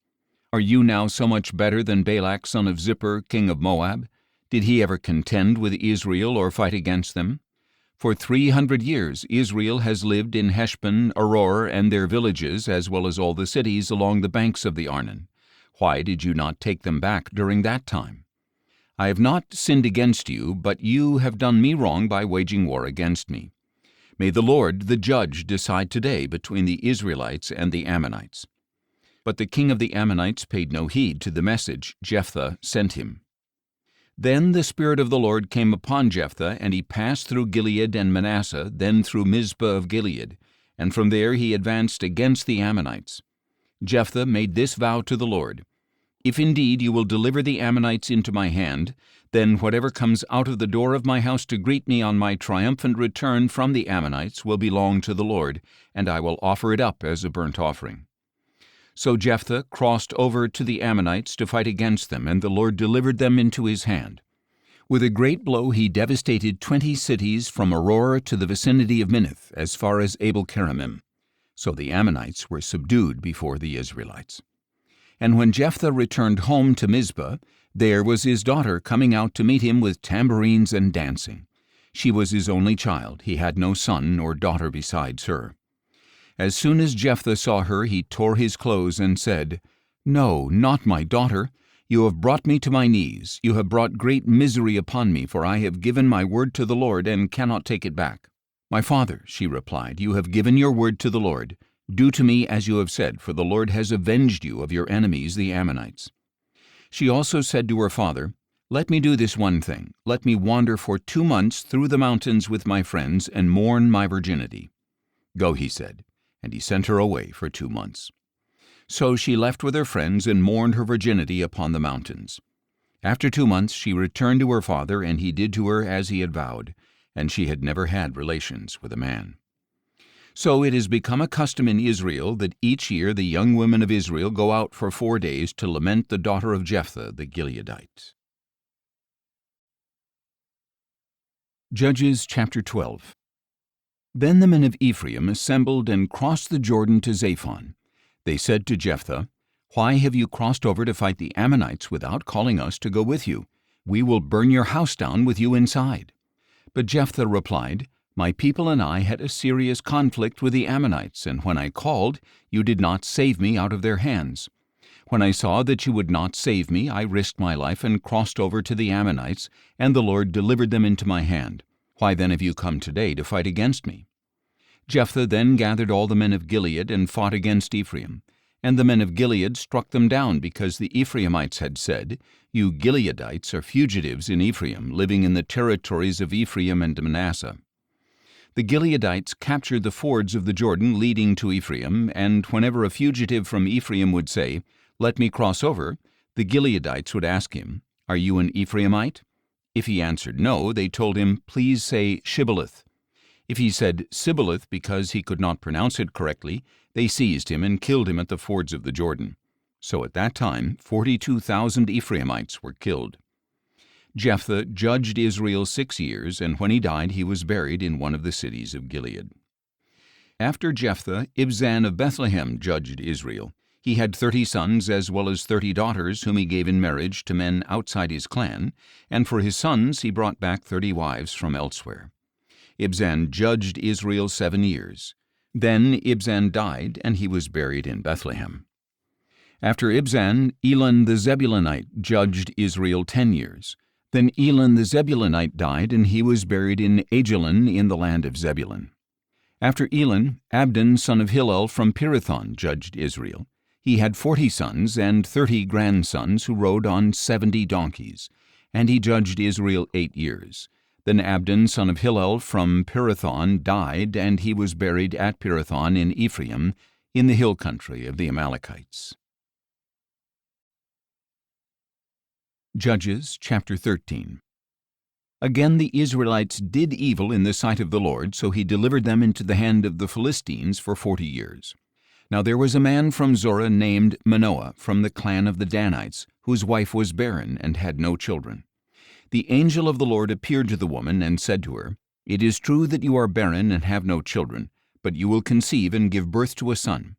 Are you now so much better than Balak son of Zippor, king of Moab? Did he ever contend with Israel or fight against them? For 300 years Israel has lived in Heshbon, Aroer, and their villages, as well as all the cities along the banks of the Arnon. Why did you not take them back during that time? I have not sinned against you, but you have done me wrong by waging war against me. May the Lord, the judge, decide today between the Israelites and the Ammonites. But the king of the Ammonites paid no heed to the message Jephthah sent him. Then the Spirit of the Lord came upon Jephthah, and he passed through Gilead and Manasseh, then through Mizpah of Gilead, and from there he advanced against the Ammonites. Jephthah made this vow to the Lord: If indeed you will deliver the Ammonites into my hand, then whatever comes out of the door of my house to greet me on my triumphant return from the Ammonites will belong to the Lord, and I will offer it up as a burnt offering. So Jephthah crossed over to the Ammonites to fight against them, and the Lord delivered them into his hand. With a great blow he devastated 20 cities from Aroer to the vicinity of Minnith, as far as Abel-keramim. So the Ammonites were subdued before the Israelites. And when Jephthah returned home to Mizpah, there was his daughter coming out to meet him with tambourines and dancing. She was his only child. He had no son or daughter besides her. As soon as Jephthah saw her, he tore his clothes and said, No, not my daughter. You have brought me to my knees. You have brought great misery upon me, for I have given my word to the Lord and cannot take it back. My father, she replied, you have given your word to the Lord. Do to me as you have said, for the Lord has avenged you of your enemies, the Ammonites. She also said to her father, Let me do this one thing. Let me wander for 2 months through the mountains with my friends and mourn my virginity. Go, he said, and he sent her away for 2 months. So she left with her friends and mourned her virginity upon the mountains. After 2 months she returned to her father, and he did to her as he had vowed, and she had never had relations with a man. So it has become a custom in Israel that each year the young women of Israel go out for 4 days to lament the daughter of Jephthah the Gileadite. Judges chapter 12. Then the men of Ephraim assembled and crossed the Jordan to Zaphon. They said to Jephthah, Why have you crossed over to fight the Ammonites without calling us to go with you? We will burn your house down with you inside. But Jephthah replied, My people and I had a serious conflict with the Ammonites, and when I called, you did not save me out of their hands. When I saw that you would not save me, I risked my life and crossed over to the Ammonites, and the Lord delivered them into my hand. Why then have you come today to fight against me? Jephthah then gathered all the men of Gilead and fought against Ephraim. And the men of Gilead struck them down, because the Ephraimites had said, You Gileadites are fugitives in Ephraim, living in the territories of Ephraim and Manasseh. The Gileadites captured the fords of the Jordan leading to Ephraim, and whenever a fugitive from Ephraim would say, Let me cross over, the Gileadites would ask him, Are you an Ephraimite? If he answered no, they told him, Please say Shibboleth. If he said Sibboleth because he could not pronounce it correctly, they seized him and killed him at the fords of the Jordan. So at that time 42,000 Ephraimites were killed. Jephthah judged Israel 6 years, and when he died he was buried in one of the cities of Gilead. After Jephthah, Ibzan of Bethlehem judged Israel. He had 30 sons as well as 30 daughters whom he gave in marriage to men outside his clan, and for his sons he brought back 30 wives from elsewhere. Ibzan judged Israel 7 years. Then Ibzan died, and he was buried in Bethlehem. After Ibzan, Elon the Zebulunite judged Israel 10 years. Then Elon the Zebulunite died, and he was buried in Ajalon in the land of Zebulun. After Elon, Abdon son of Hillel from Pirathon judged Israel. He had 40 sons and 30 grandsons who rode on 70 donkeys, and he judged Israel 8 years. Then Abdon son of Hillel from Pirathon died, and he was buried at Pirathon in Ephraim, in the hill country of the Amalekites. Judges chapter 13. Again the Israelites did evil in the sight of the Lord, so he delivered them into the hand of the Philistines for 40 years. Now there was a man from Zorah named Manoah, from the clan of the Danites, whose wife was barren and had no children. The angel of the Lord appeared to the woman and said to her, "It is true that you are barren and have no children, but you will conceive and give birth to a son.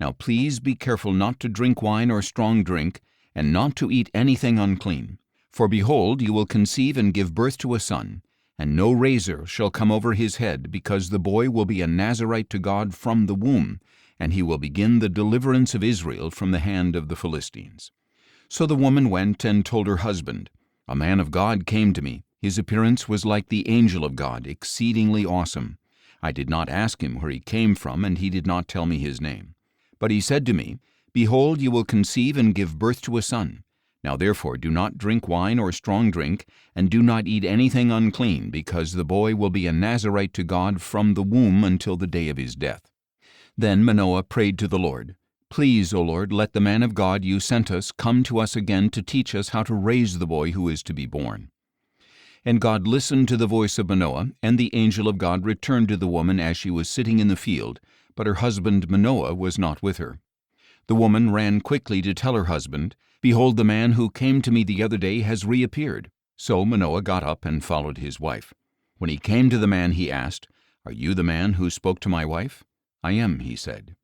Now please be careful not to drink wine or strong drink, and not to eat anything unclean. For behold, you will conceive and give birth to a son, and no razor shall come over his head, because the boy will be a Nazirite to God from the womb, and he will begin the deliverance of Israel from the hand of the Philistines." So the woman went and told her husband, "A man of God came to me. His appearance was like the angel of God, exceedingly awesome. I did not ask him where he came from, and he did not tell me his name. But he said to me, 'Behold, you will conceive and give birth to a son. Now therefore do not drink wine or strong drink, and do not eat anything unclean, because the boy will be a Nazirite to God from the womb until the day of his death.' Then Manoah prayed to the Lord, 'Please, O Lord, let the man of God you sent us come to us again to teach us how to raise the boy who is to be born.' And God listened to the voice of Manoah, and the angel of God returned to the woman as she was sitting in the field, but her husband Manoah was not with her. The woman ran quickly to tell her husband, 'Behold, the man who came to me the other day has reappeared.' So Manoah got up and followed his wife. When he came to the man, he asked, 'Are you the man who spoke to my wife?' 'I am,' he said.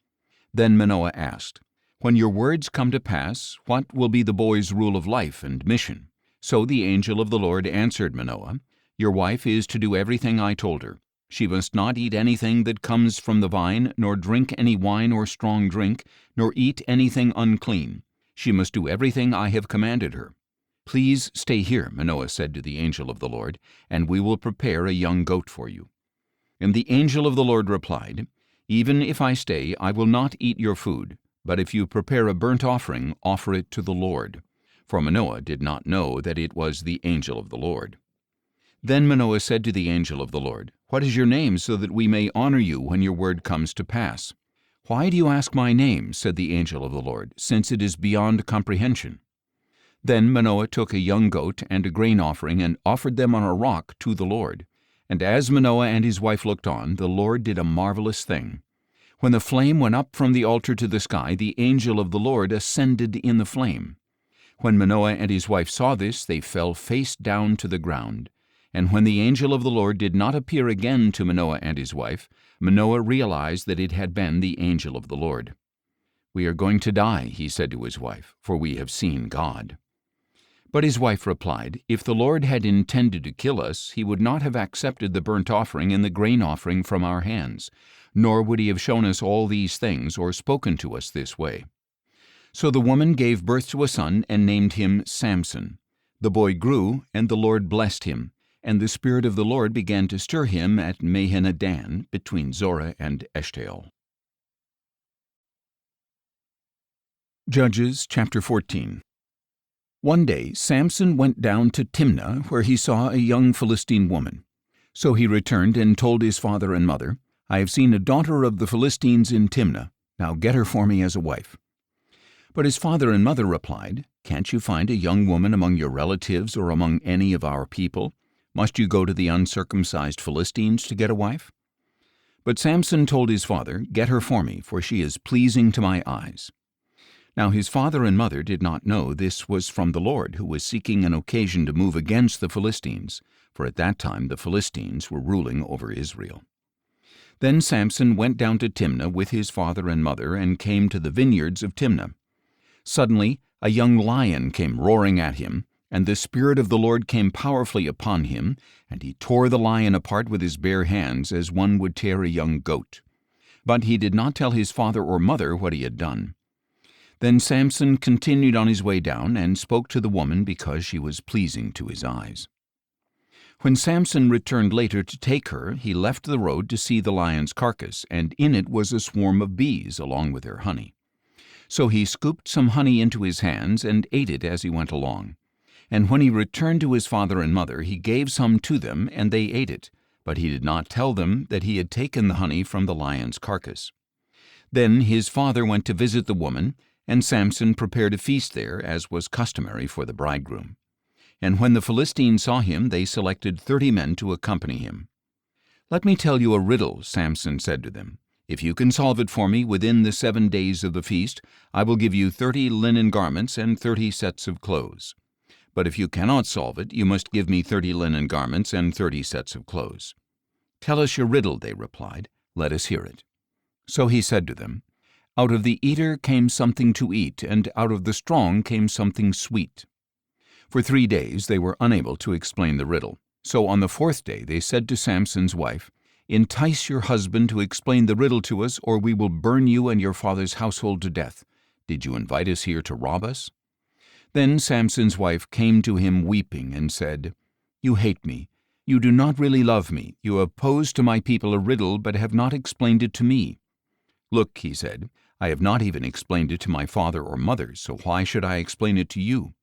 Then Manoah asked, 'When your words come to pass, what will be the boy's rule of life and mission?' So the angel of the Lord answered Manoah, 'Your wife is to do everything I told her. She must not eat anything that comes from the vine, nor drink any wine or strong drink, nor eat anything unclean. She must do everything I have commanded her.' 'Please stay here,' Manoah said to the angel of the Lord, 'and we will prepare a young goat for you.' And the angel of the Lord replied, 'Even if I stay, I will not eat your food, but if you prepare a burnt offering, offer it to the Lord.' For Manoah did not know that it was the angel of the Lord. Then Manoah said to the angel of the Lord, 'What is your name, so that we may honor you when your word comes to pass?' 'Why do you ask my name?' said the angel of the Lord, 'since it is beyond comprehension.' Then Manoah took a young goat and a grain offering and offered them on a rock to the Lord. And as Manoah and his wife looked on, the Lord did a marvelous thing. When the flame went up from the altar to the sky, the angel of the Lord ascended in the flame. When Manoah and his wife saw this, they fell face down to the ground. And when the angel of the Lord did not appear again to Manoah and his wife, Manoah realized that it had been the angel of the Lord. 'We are going to die,' he said to his wife, 'for we have seen God.' But his wife replied, 'If the Lord had intended to kill us, he would not have accepted the burnt offering and the grain offering from our hands, nor would he have shown us all these things or spoken to us this way.' So the woman gave birth to a son and named him Samson. The boy grew, and the Lord blessed him, and the Spirit of the Lord began to stir him at Mahaneh-dan, between Zorah and Eshtaol. Judges chapter 14. One day Samson went down to Timnah, where he saw a young Philistine woman. So he returned and told his father and mother, 'I have seen a daughter of the Philistines in Timnah. Now get her for me as a wife.' But his father and mother replied, 'Can't you find a young woman among your relatives or among any of our people? Must you go to the uncircumcised Philistines to get a wife?' But Samson told his father, 'Get her for me, for she is pleasing to my eyes.' Now his father and mother did not know this was from the Lord, who was seeking an occasion to move against the Philistines, for at that time the Philistines were ruling over Israel. Then Samson went down to Timnah with his father and mother and came to the vineyards of Timnah. Suddenly a young lion came roaring at him, and the Spirit of the Lord came powerfully upon him, and he tore the lion apart with his bare hands as one would tear a young goat. But he did not tell his father or mother what he had done. Then Samson continued on his way down and spoke to the woman because she was pleasing to his eyes. When Samson returned later to take her, he left the road to see the lion's carcass, and in it was a swarm of bees along with their honey. So he scooped some honey into his hands and ate it as he went along. And when he returned to his father and mother, he gave some to them, and they ate it, but he did not tell them that he had taken the honey from the lion's carcass. Then his father went to visit the woman, and Samson prepared a feast there, as was customary for the bridegroom. And when the Philistines saw him, they selected 30 men to accompany him. "Let me tell you a riddle," Samson said to them. "If you can solve it for me within the 7 days of the feast, I will give you 30 linen garments and 30 sets of clothes. But if you cannot solve it, you must give me 30 linen garments and 30 sets of clothes." "Tell us your riddle," they replied. "Let us hear it." So he said to them, "Out of the eater came something to eat, and out of the strong came something sweet." For 3 days they were unable to explain the riddle. So on the 4th day they said to Samson's wife, "Entice your husband to explain the riddle to us, or we will burn you and your father's household to death. Did you invite us here to rob us?" Then Samson's wife came to him weeping and said, "You hate me. You do not really love me. You have posed to my people a riddle, but have not explained it to me." "Look," he said, "I have not even explained it to my father or mother, so why should I explain it to you?"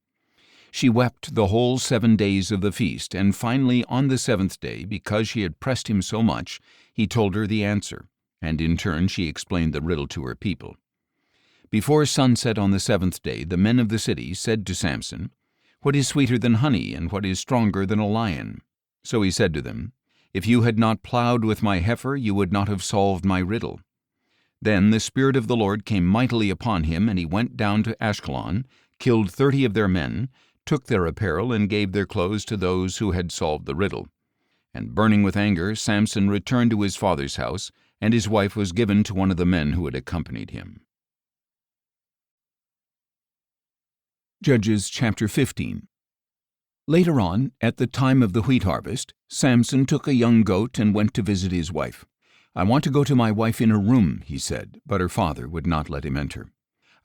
She wept the whole 7 days of the feast, and finally on the 7th day, because she had pressed him so much, he told her the answer, and in turn she explained the riddle to her people. Before sunset on the 7th day, the men of the city said to Samson, "What is sweeter than honey, and what is stronger than a lion?" So he said to them, "If you had not plowed with my heifer, you would not have solved my riddle." Then the Spirit of the Lord came mightily upon him, and he went down to Ashkelon, killed 30 of their men, took their apparel, and gave their clothes to those who had solved the riddle. And burning with anger, Samson returned to his father's house, and his wife was given to one of the men who had accompanied him. Judges chapter 15. Later on, at the time of the wheat harvest, Samson took a young goat and went to visit his wife. "I want to go to my wife in her room," he said, but her father would not let him enter.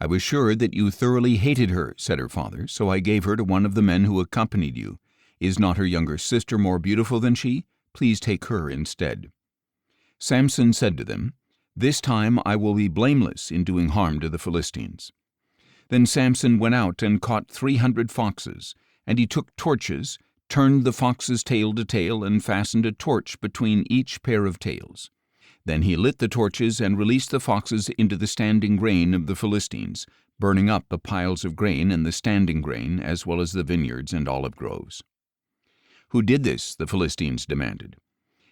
"I was sure that you thoroughly hated her," said her father, "so I gave her to one of the men who accompanied you. Is not her younger sister more beautiful than she? Please take her instead." Samson said to them, "This time I will be blameless in doing harm to the Philistines." Then Samson went out and caught 300 foxes, and he took torches, turned the fox's tail to tail, and fastened a torch between each pair of tails. Then he lit the torches and released the foxes into the standing grain of the Philistines, burning up the piles of grain and the standing grain, as well as the vineyards and olive groves. "Who did this?" the Philistines demanded.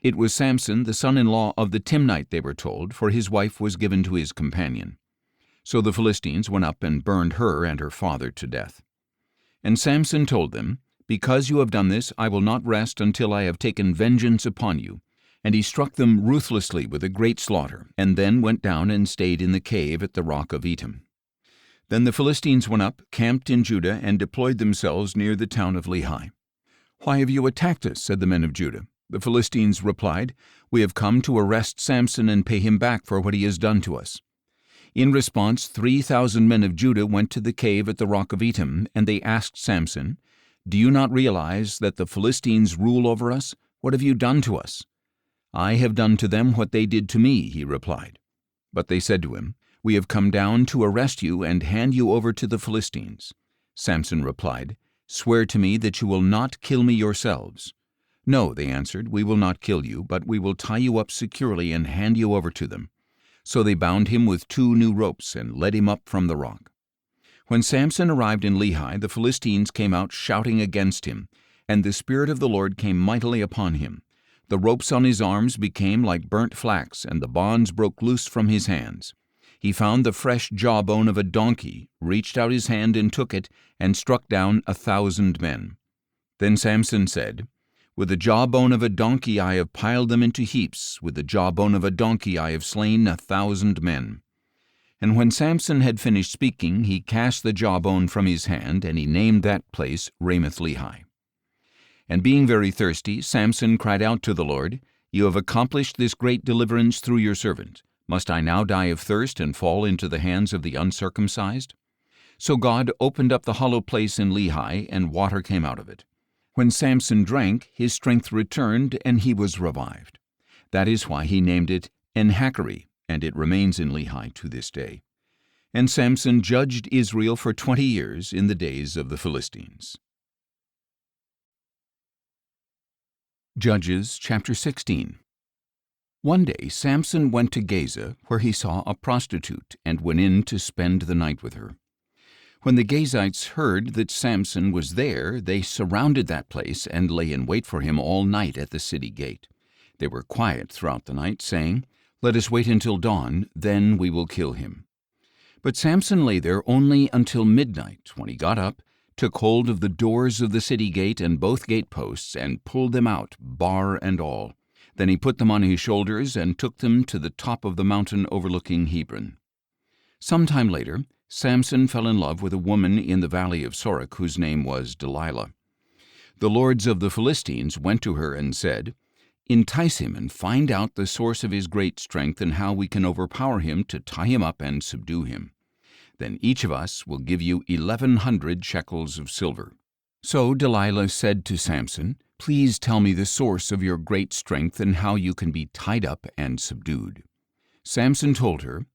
"It was Samson, the son-in-law of the Timnite," they were told, for his wife was given to his companion. So the Philistines went up and burned her and her father to death. And Samson told them, "Because you have done this, I will not rest until I have taken vengeance upon you." And he struck them ruthlessly with a great slaughter, and then went down and stayed in the cave at the rock of Etam. Then the Philistines went up, camped in Judah, and deployed themselves near the town of Lehi. "Why have you attacked us?" said the men of Judah. The Philistines replied, "We have come to arrest Samson and pay him back for what he has done to us." In response, 3,000 men of Judah went to the cave at the rock of Etam, and they asked Samson, "Do you not realize that the Philistines rule over us? What have you done to us?" "I have done to them what they did to me," he replied. But they said to him, "We have come down to arrest you and hand you over to the Philistines." Samson replied, "Swear to me that you will not kill me yourselves." "No," they answered, "we will not kill you, but we will tie you up securely and hand you over to them." So they bound him with 2 new ropes and led him up from the rock. When Samson arrived in Lehi, the Philistines came out shouting against him, and the Spirit of the Lord came mightily upon him. The ropes on his arms became like burnt flax, and the bonds broke loose from his hands. He found the fresh jawbone of a donkey, reached out his hand and took it, and struck down 1,000 men. Then Samson said, "With the jawbone of a donkey I have piled them into heaps, with the jawbone of a donkey I have slain 1,000 men." And when Samson had finished speaking, he cast the jawbone from his hand, and he named that place Ramath-Lehi. And being very thirsty, Samson cried out to the Lord, "You have accomplished this great deliverance through your servant. Must I now die of thirst and fall into the hands of the uncircumcised?" So God opened up the hollow place in Lehi, and water came out of it. When Samson drank, his strength returned, and he was revived. That is why he named it En-Hakkore, and it remains in Lehi to this day. And Samson judged Israel for 20 years in the days of the Philistines. Judges chapter 16. One day Samson went to Gaza, where he saw a prostitute, and went in to spend the night with her. When the Gazites heard that Samson was there, they surrounded that place and lay in wait for him all night at the city gate. They were quiet throughout the night, saying, "Let us wait until dawn, then we will kill him." But Samson lay there only until midnight, when he got up, took hold of the doors of the city gate and both gateposts, and pulled them out, bar and all. Then he put them on his shoulders and took them to the top of the mountain overlooking Hebron. Some time later, Samson fell in love with a woman in the valley of Sorek whose name was Delilah. The lords of the Philistines went to her and said, "Entice him and find out the source of his great strength and how we can overpower him to tie him up and subdue him. Then each of us will give you 1,100 shekels of silver." So Delilah said to Samson, "Please tell me the source of your great strength and how you can be tied up and subdued." Samson told her,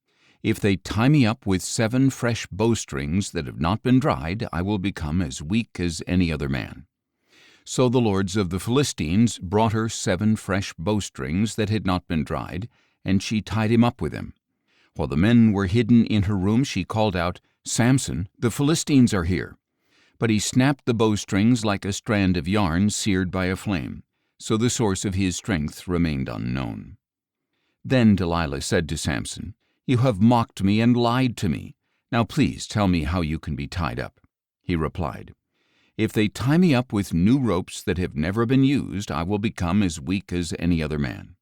"If they tie me up with 7 fresh bowstrings that have not been dried, I will become as weak as any other man." So the lords of the Philistines brought her 7 fresh bowstrings that had not been dried, and she tied him up with them. While the men were hidden in her room, she called out, "Samson, the Philistines are here." But he snapped the bowstrings like a strand of yarn seared by a flame, so the source of his strength remained unknown. Then Delilah said to Samson, "You have mocked me and lied to me. Now please tell me how you can be tied up." He replied, "If they tie me up with new ropes that have never been used, I will become as weak as any other man."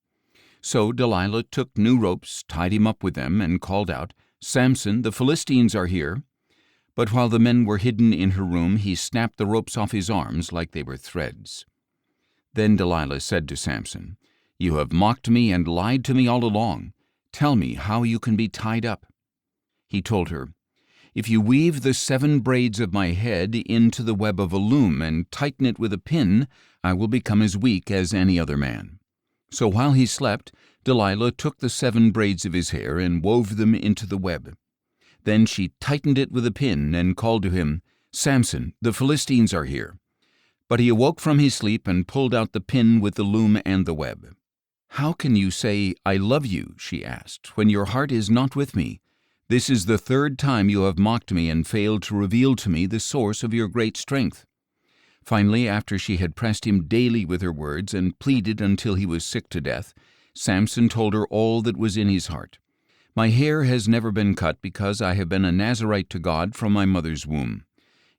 So Delilah took new ropes, tied him up with them, and called out, "Samson, the Philistines are here." But while the men were hidden in her room, he snapped the ropes off his arms like they were threads. Then Delilah said to Samson, "You have mocked me and lied to me all along. Tell me how you can be tied up." He told her, "If you weave the 7 braids of my head into the web of a loom and tighten it with a pin, I will become as weak as any other man." So while he slept, Delilah took the 7 braids of his hair and wove them into the web. Then she tightened it with a pin and called to him, "Samson, the Philistines are here." But he awoke from his sleep and pulled out the pin with the loom and the web. "How can you say, 'I love you,'" she asked, "when your heart is not with me? This is the 3rd time you have mocked me and failed to reveal to me the source of your great strength." Finally, after she had pressed him daily with her words and pleaded until he was sick to death, Samson told her all that was in his heart. "My hair has never been cut because I have been a Nazirite to God from my mother's womb.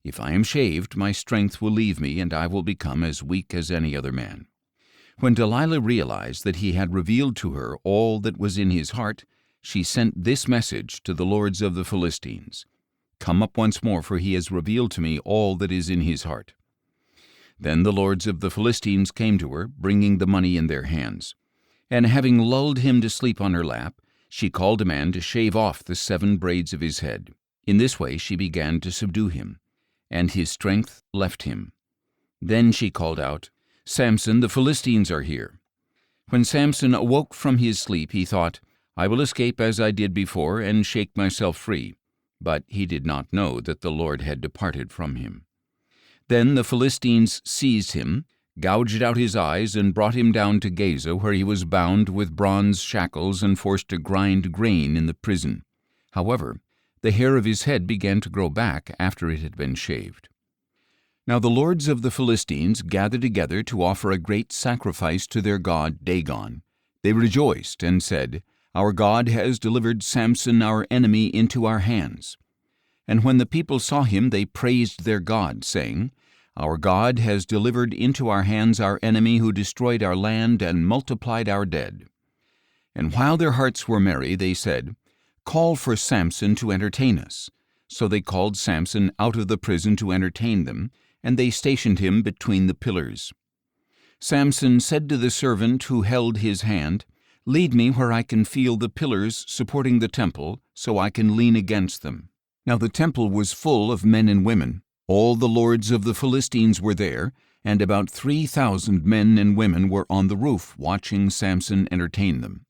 If I am shaved, my strength will leave me, and I will become as weak as any other man." When Delilah realized that he had revealed to her all that was in his heart, she sent this message to the lords of the Philistines, "Come up once more, for he has revealed to me all that is in his heart." Then the lords of the Philistines came to her, bringing the money in their hands. And having lulled him to sleep on her lap, she called a man to shave off the 7 braids of his head. In this way she began to subdue him, and his strength left him. Then she called out, "Samson, the Philistines are here." When Samson awoke from his sleep, he thought, "I will escape as I did before and shake myself free." But he did not know that the Lord had departed from him. Then the Philistines seized him, gouged out his eyes, and brought him down to Gaza, where he was bound with bronze shackles and forced to grind grain in the prison. However, the hair of his head began to grow back after it had been shaved. Now the lords of the Philistines gathered together to offer a great sacrifice to their god Dagon. They rejoiced and said, "Our God has delivered Samson our enemy into our hands." And when the people saw him, they praised their God, saying, "Our God has delivered into our hands our enemy who destroyed our land and multiplied our dead." And while their hearts were merry, they said, "Call for Samson to entertain us." So they called Samson out of the prison to entertain them, and they stationed him between the pillars. Samson said to the servant who held his hand, "Lead me where I can feel the pillars supporting the temple, so I can lean against them." Now the temple was full of men and women. All the lords of the Philistines were there, and about 3,000 men and women were on the roof watching Samson entertain them.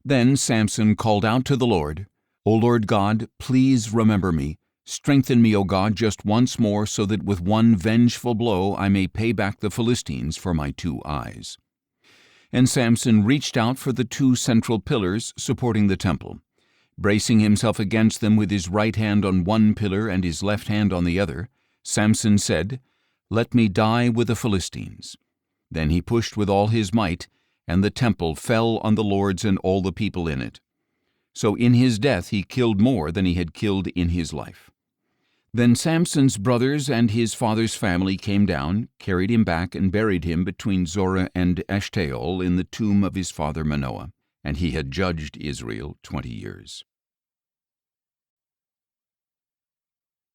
Then Samson called out to the Lord, "O Lord God, please remember me. Strengthen me, O God, just once more, so that with one vengeful blow I may pay back the Philistines for my 2 eyes." And Samson reached out for the 2 central pillars supporting the temple. Bracing himself against them with his right hand on one pillar and his left hand on the other, Samson said, "Let me die with the Philistines." Then he pushed with all his might, and the temple fell on the lords and all the people in it. So in his death he killed more than he had killed in his life. Then Samson's brothers and his father's family came down, carried him back, and buried him between Zorah and Eshtaol in the tomb of his father Manoah, and he had judged Israel 20 years.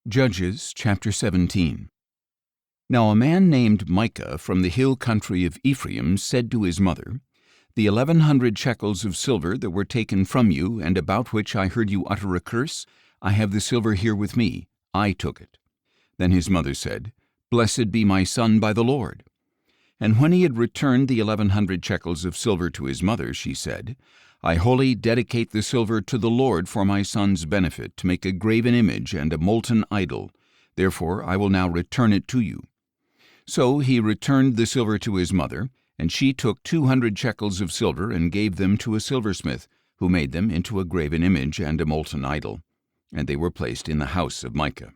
Judges chapter 17. Now a man named Micah from the hill country of Ephraim said to his mother, "The 1,100 shekels of silver that were taken from you, and about which I heard you utter a curse, I have the silver here with me. I took it." Then his mother said, "Blessed be my son by the Lord." And when he had returned the 1,100 shekels of silver to his mother, she said, "I wholly dedicate the silver to the Lord for my son's benefit, to make a graven image and a molten idol. Therefore I will now return it to you." So he returned the silver to his mother, and she took 200 shekels of silver and gave them to a silversmith, who made them into a graven image and a molten idol. And they were placed in the house of Micah.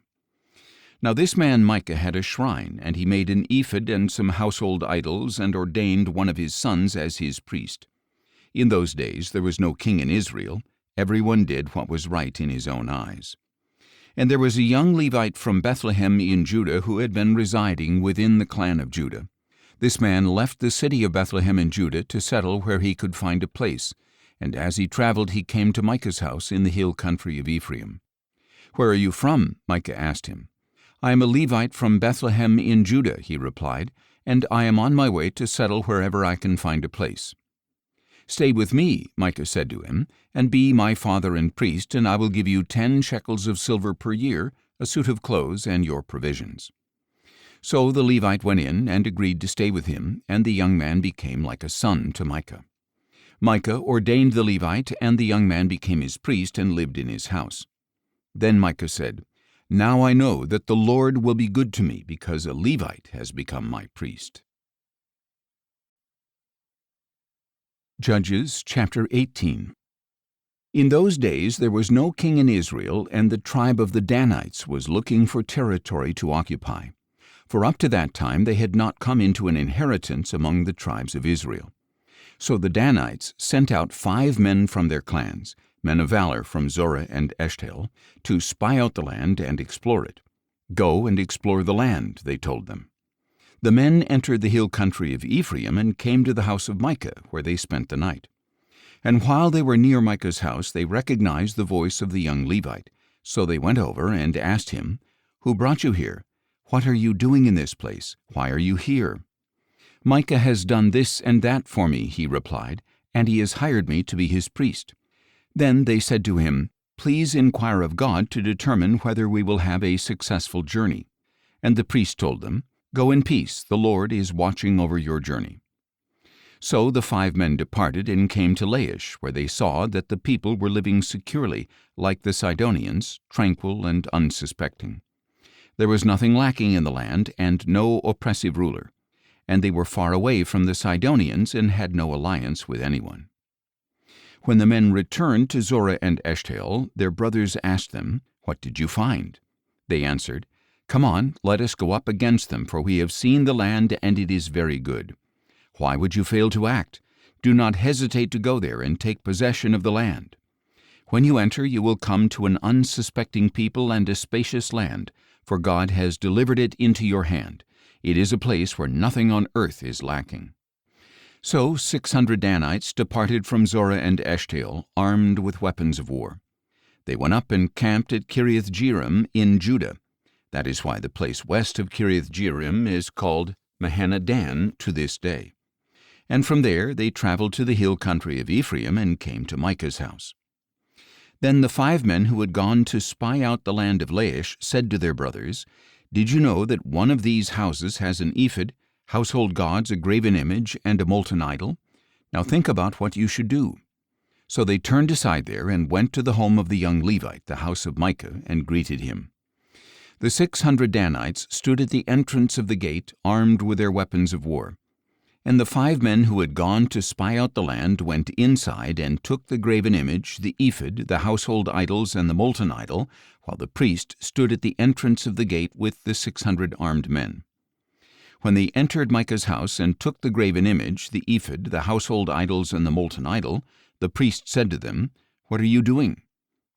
Now this man Micah had a shrine, and he made an ephod and some household idols, and ordained one of his sons as his priest. In those days there was no king in Israel. Everyone did what was right in his own eyes. And there was a young Levite from Bethlehem in Judah who had been residing within the clan of Judah. This man left the city of Bethlehem in Judah to settle where he could find a place, and as he traveled he came to Micah's house in the hill country of Ephraim. "Where are you from?" Micah asked him. "I am a Levite from Bethlehem in Judah," he replied, "and I am on my way to settle wherever I can find a place." "Stay with me," Micah said to him, "and be my father and priest, and I will give you 10 shekels of silver per year, a suit of clothes, and your provisions." So the Levite went in and agreed to stay with him, and the young man became like a son to Micah. Micah ordained the Levite, and the young man became his priest and lived in his house. Then Micah said, "Now I know that the Lord will be good to me, because a Levite has become my priest." Judges chapter 18. In those days there was no king in Israel, and the tribe of the Danites was looking for territory to occupy. For up to that time they had not come into an inheritance among the tribes of Israel. So the Danites sent out 5 men from their clans, men of valor from Zorah and Eshtaol, to spy out the land and explore it. "Go and explore the land," they told them. The men entered the hill country of Ephraim and came to the house of Micah, where they spent the night. And while they were near Micah's house, they recognized the voice of the young Levite. So they went over and asked him, "Who brought you here? What are you doing in this place? Why are you here?" "Micah has done this and that for me," he replied, "and he has hired me to be his priest." Then they said to him, "Please inquire of God to determine whether we will have a successful journey." And the priest told them, "Go in peace, the Lord is watching over your journey." So the 5 men departed and came to Laish, where they saw that the people were living securely, like the Sidonians, tranquil and unsuspecting. There was nothing lacking in the land, and no oppressive ruler. And they were far away from the Sidonians and had no alliance with anyone. When the men returned to Zorah and Eshtaol, their brothers asked them, "What did you find?" They answered, "Come on, let us go up against them, for we have seen the land, and it is very good." "Why would you fail to act? Do not hesitate to go there and take possession of the land. When you enter, you will come to an unsuspecting people and a spacious land, for God has delivered it into your hand. It is a place where nothing on earth is lacking." So 600 Danites departed from Zorah and Eshtaol, armed with weapons of war. They went up and camped at Kiriath-Jearim in Judah. That is why the place west of Kiriath-Jearim is called Mahaneh-dan to this day. And from there they traveled to the hill country of Ephraim and came to Micah's house. Then the 5 men who had gone to spy out the land of Laish said to their brothers, "Did you know that one of these houses has an ephod, household gods, a graven image, and a molten idol? Now think about what you should do." So they turned aside there and went to the home of the young Levite, the house of Micah, and greeted him. The 600 Danites stood at the entrance of the gate, armed with their weapons of war. And the 5 men who had gone to spy out the land went inside and took the graven image, the ephod, the household idols, and the molten idol, while the priest stood at the entrance of the gate with the 600 armed men. When they entered Micah's house and took the graven image, the ephod, the household idols, and the molten idol, the priest said to them, "What are you doing?"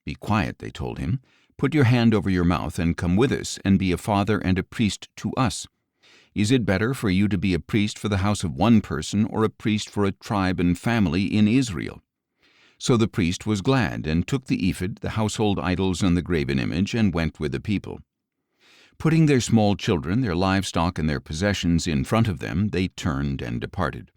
"Be quiet," they told him. "Put your hand over your mouth and come with us and be a father and a priest to us. Is it better for you to be a priest for the house of one person or a priest for a tribe and family in Israel?" So the priest was glad and took the ephod, the household idols, and the graven image and went with the people. Putting their small children, their livestock, and their possessions in front of them, they turned and departed.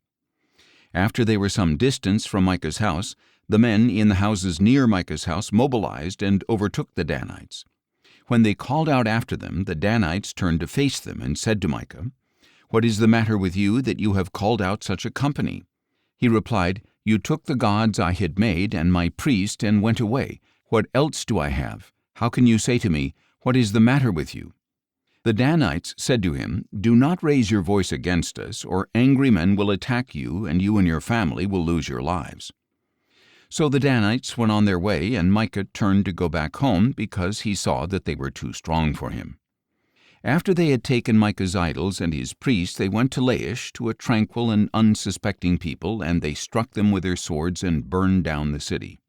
After they were some distance from Micah's house, the men in the houses near Micah's house mobilized and overtook the Danites. When they called out after them, the Danites turned to face them and said to Micah, "What is the matter with you that you have called out such a company?" He replied, "You took the gods I had made and my priest and went away. What else do I have? How can you say to me, 'What is the matter with you?'" The Danites said to him, "Do not raise your voice against us, or angry men will attack you, and you and your family will lose your lives." So the Danites went on their way, and Micah turned to go back home because he saw that they were too strong for him. After they had taken Micah's idols and his priests, they went to Laish, to a tranquil and unsuspecting people, and they struck them with their swords and burned down the city.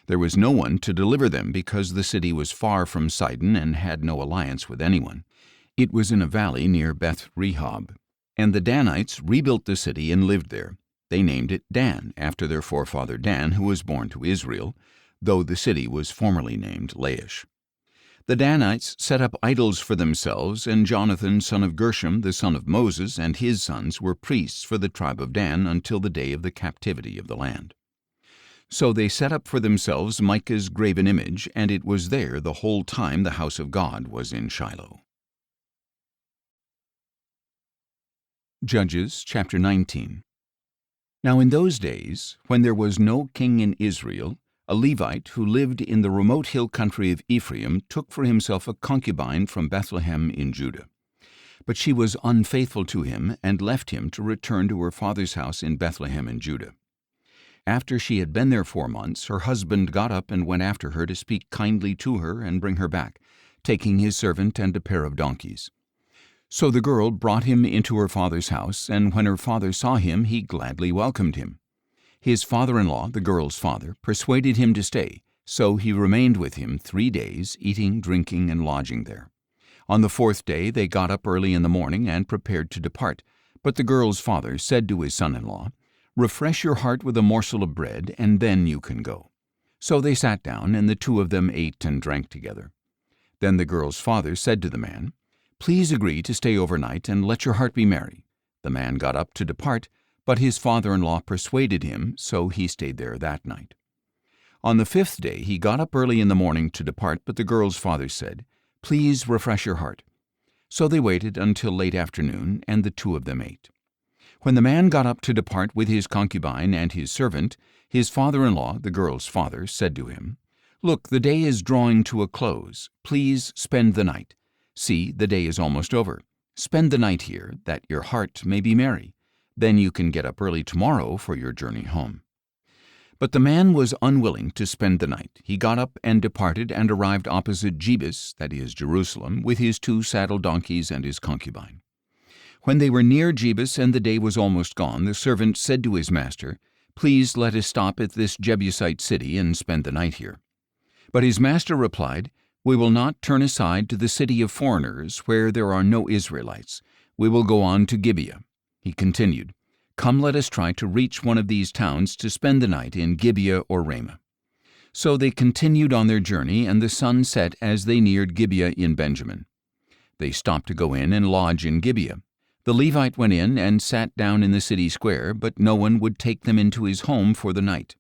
There was no one to deliver them because the city was far from Sidon and had no alliance with anyone. It was in a valley near Beth Rehob. And the Danites rebuilt the city and lived there. They named it Dan, after their forefather Dan, who was born to Israel, though the city was formerly named Laish. The Danites set up idols for themselves, and Jonathan, son of Gershom, the son of Moses, and his sons were priests for the tribe of Dan until the day of the captivity of the land. So they set up for themselves Micah's graven image, and it was there the whole time the house of God was in Shiloh. Judges chapter 19. Now in those days, when there was no king in Israel, a Levite who lived in the remote hill country of Ephraim took for himself a concubine from Bethlehem in Judah. But she was unfaithful to him and left him to return to her father's house in Bethlehem in Judah. After she had been there 4 months, her husband got up and went after her to speak kindly to her and bring her back, taking his servant and a pair of donkeys. So the girl brought him into her father's house, and when her father saw him, he gladly welcomed him. His father-in-law, the girl's father, persuaded him to stay, so he remained with him 3 days, eating, drinking, and lodging there. On the 4th day they got up early in the morning and prepared to depart, but the girl's father said to his son-in-law, "Refresh your heart with a morsel of bread, and then you can go." So they sat down, and the 2 of them ate and drank together. Then the girl's father said to the man, "Please agree to stay overnight, and let your heart be merry." The man got up to depart, but his father-in-law persuaded him, so he stayed there that night. On the 5th day he got up early in the morning to depart, but the girl's father said, "Please refresh your heart." So they waited until late afternoon, and the 2 of them ate. When the man got up to depart with his concubine and his servant, his father-in-law, the girl's father, said to him, "Look, the day is drawing to a close. Please spend the night. See, the day is almost over. Spend the night here, that your heart may be merry. Then you can get up early tomorrow for your journey home." But the man was unwilling to spend the night. He got up and departed and arrived opposite Jebus, that is, Jerusalem, with his 2 saddle donkeys and his concubine. When they were near Jebus and the day was almost gone, the servant said to his master, "Please let us stop at this Jebusite city and spend the night here." But his master replied, "We will not turn aside to the city of foreigners, where there are no Israelites. We will go on to Gibeah." He continued, "Come, let us try to reach one of these towns to spend the night in Gibeah or Ramah." So they continued on their journey, and the sun set as they neared Gibeah in Benjamin. They stopped to go in and lodge in Gibeah. The Levite went in and sat down in the city square, but no one would take them into his home for the night.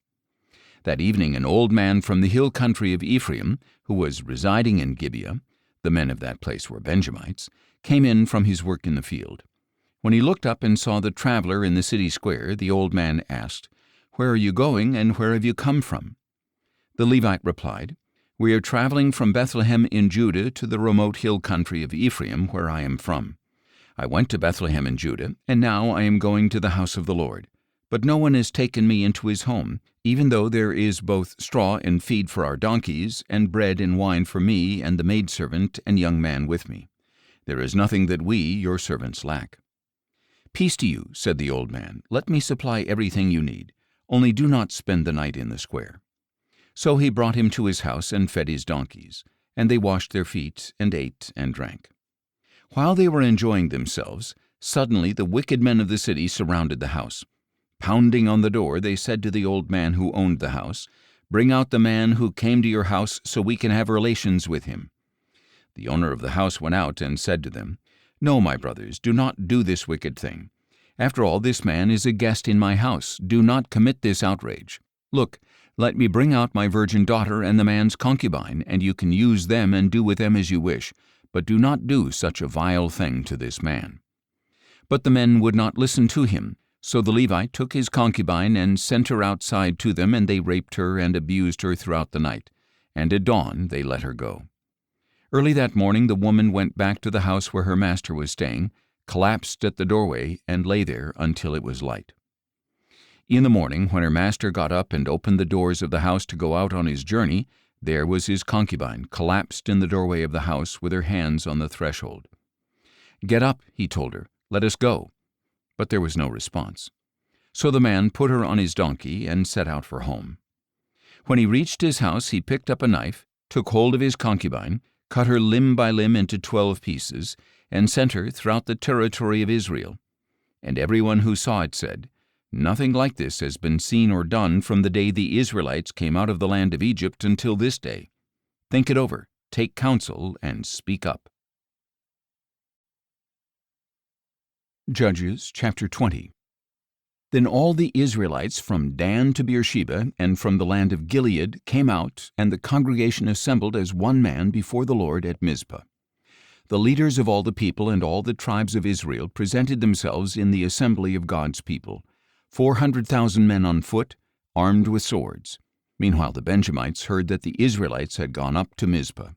That evening an old man from the hill country of Ephraim, who was residing in Gibeah, the men of that place were Benjamites, came in from his work in the field. When he looked up and saw the traveler in the city square, the old man asked, "Where are you going, and where have you come from?" The Levite replied, "We are traveling from Bethlehem in Judah to the remote hill country of Ephraim, where I am from. I went to Bethlehem in Judah, and now I am going to the house of the Lord. But no one has taken me into his home, even though there is both straw and feed for our donkeys, and bread and wine for me and the maidservant and young man with me. There is nothing that we, your servants, lack." "Peace to you," said the old man. "Let me supply everything you need. Only do not spend the night in the square." So he brought him to his house and fed his donkeys, and they washed their feet and ate and drank. While they were enjoying themselves, suddenly the wicked men of the city surrounded the house. Pounding on the door, they said to the old man who owned the house, "Bring out the man who came to your house so we can have relations with him." The owner of the house went out and said to them, "No, my brothers, do not do this wicked thing. After all, this man is a guest in my house. Do not commit this outrage. Look, let me bring out my virgin daughter and the man's concubine, and you can use them and do with them as you wish, but do not do such a vile thing to this man." But the men would not listen to him. So the Levite took his concubine and sent her outside to them, and they raped her and abused her throughout the night. And at dawn they let her go. Early that morning the woman went back to the house where her master was staying, collapsed at the doorway, and lay there until it was light. In the morning, when her master got up and opened the doors of the house to go out on his journey, there was his concubine, collapsed in the doorway of the house with her hands on the threshold. "Get up," he told her, "let us go." But there was no response. So the man put her on his donkey and set out for home. When he reached his house, he picked up a knife, took hold of his concubine, cut her limb by limb into 12 pieces, and sent her throughout the territory of Israel. And everyone who saw it said, "Nothing like this has been seen or done from the day the Israelites came out of the land of Egypt until this day. Think it over, take counsel, and speak up." Judges chapter 20. Then all the Israelites from Dan to Beersheba and from the land of Gilead came out, and the congregation assembled as one man before the Lord at Mizpah. The leaders of all the people and all the tribes of Israel presented themselves in the assembly of God's people, 400,000 men on foot, armed with swords. Meanwhile the Benjamites heard that the Israelites had gone up to Mizpah.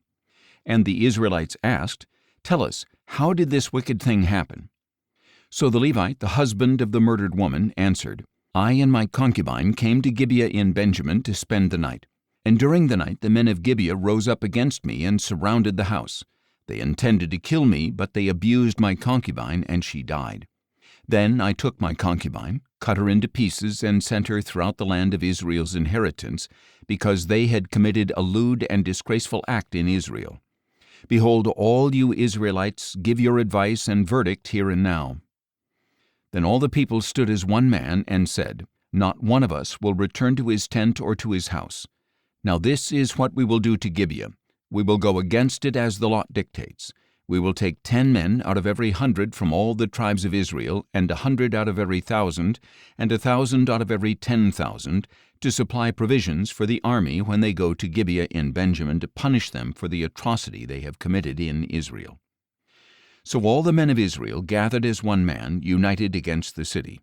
And the Israelites asked, "Tell us, how did this wicked thing happen?" So the Levite, the husband of the murdered woman, answered, "I and my concubine came to Gibeah in Benjamin to spend the night. And during the night the men of Gibeah rose up against me and surrounded the house. They intended to kill me, but they abused my concubine, and she died. Then I took my concubine, cut her into pieces, and sent her throughout the land of Israel's inheritance, because they had committed a lewd and disgraceful act in Israel. Behold, all you Israelites, give your advice and verdict here and now." Then all the people stood as one man and said, "Not one of us will return to his tent or to his house. Now this is what we will do to Gibeah. We will go against it as the lot dictates. We will take 10 men out of every 100 from all the tribes of Israel, and 100 out of every 1,000, and 1,000 out of every 10,000, to supply provisions for the army when they go to Gibeah in Benjamin to punish them for the atrocity they have committed in Israel." So all the men of Israel gathered as one man, united against the city.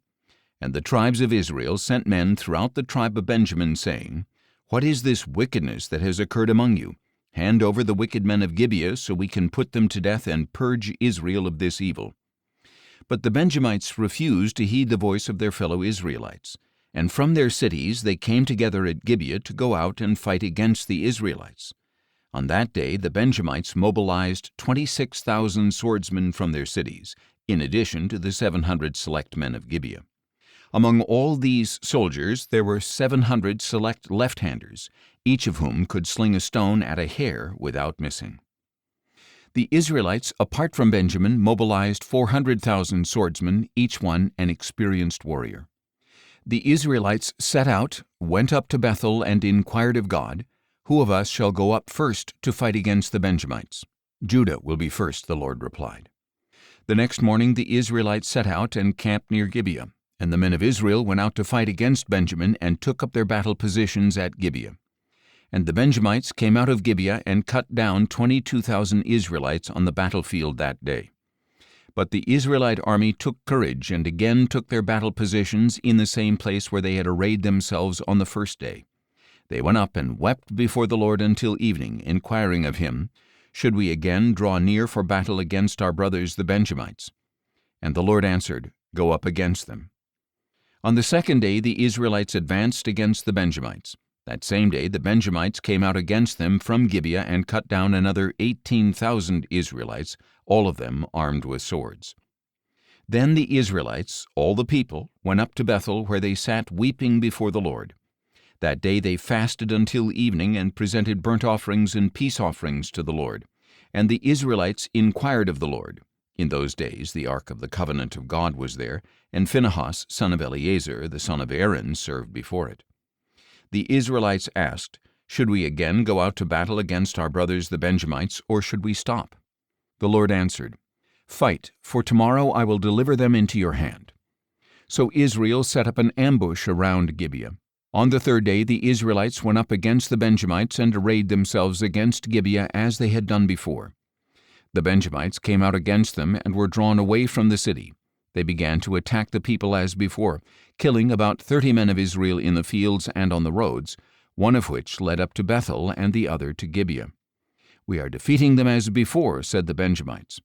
And the tribes of Israel sent men throughout the tribe of Benjamin, saying, "What is this wickedness that has occurred among you? Hand over the wicked men of Gibeah, so we can put them to death and purge Israel of this evil." But the Benjamites refused to heed the voice of their fellow Israelites. And from their cities they came together at Gibeah to go out and fight against the Israelites. On that day the Benjamites mobilized 26,000 swordsmen from their cities, in addition to the 700 select men of Gibeah. Among all these soldiers there were 700 select left-handers, each of whom could sling a stone at a hair without missing. The Israelites, apart from Benjamin, mobilized 400,000 swordsmen, each one an experienced warrior. The Israelites set out, went up to Bethel, and inquired of God, "Who of us shall go up first to fight against the Benjamites?" "Judah will be first," the Lord replied. The next morning the Israelites set out and camped near Gibeah, and the men of Israel went out to fight against Benjamin and took up their battle positions at Gibeah. And the Benjamites came out of Gibeah and cut down 22,000 Israelites on the battlefield that day. But the Israelite army took courage and again took their battle positions in the same place where they had arrayed themselves on the first day. They went up and wept before the Lord until evening, inquiring of him, "Should we again draw near for battle against our brothers the Benjamites?" And the Lord answered, "Go up against them." On the second day the Israelites advanced against the Benjamites. That same day the Benjamites came out against them from Gibeah and cut down another 18,000 Israelites, all of them armed with swords. Then the Israelites, all the people, went up to Bethel, where they sat weeping before the Lord. That day they fasted until evening and presented burnt offerings and peace offerings to the Lord. And the Israelites inquired of the Lord. In those days the ark of the covenant of God was there, and Phinehas, son of Eleazar, the son of Aaron, served before it. The Israelites asked, "Should we again go out to battle against our brothers the Benjamites, or should we stop?" The Lord answered, "Fight, for tomorrow I will deliver them into your hand." So Israel set up an ambush around Gibeah. On the third day the Israelites went up against the Benjamites and arrayed themselves against Gibeah as they had done before. The Benjamites came out against them and were drawn away from the city. They began to attack the people as before, killing about 30 men of Israel in the fields and on the roads, one of which led up to Bethel and the other to Gibeah. "We are defeating them as before," said the Benjamites.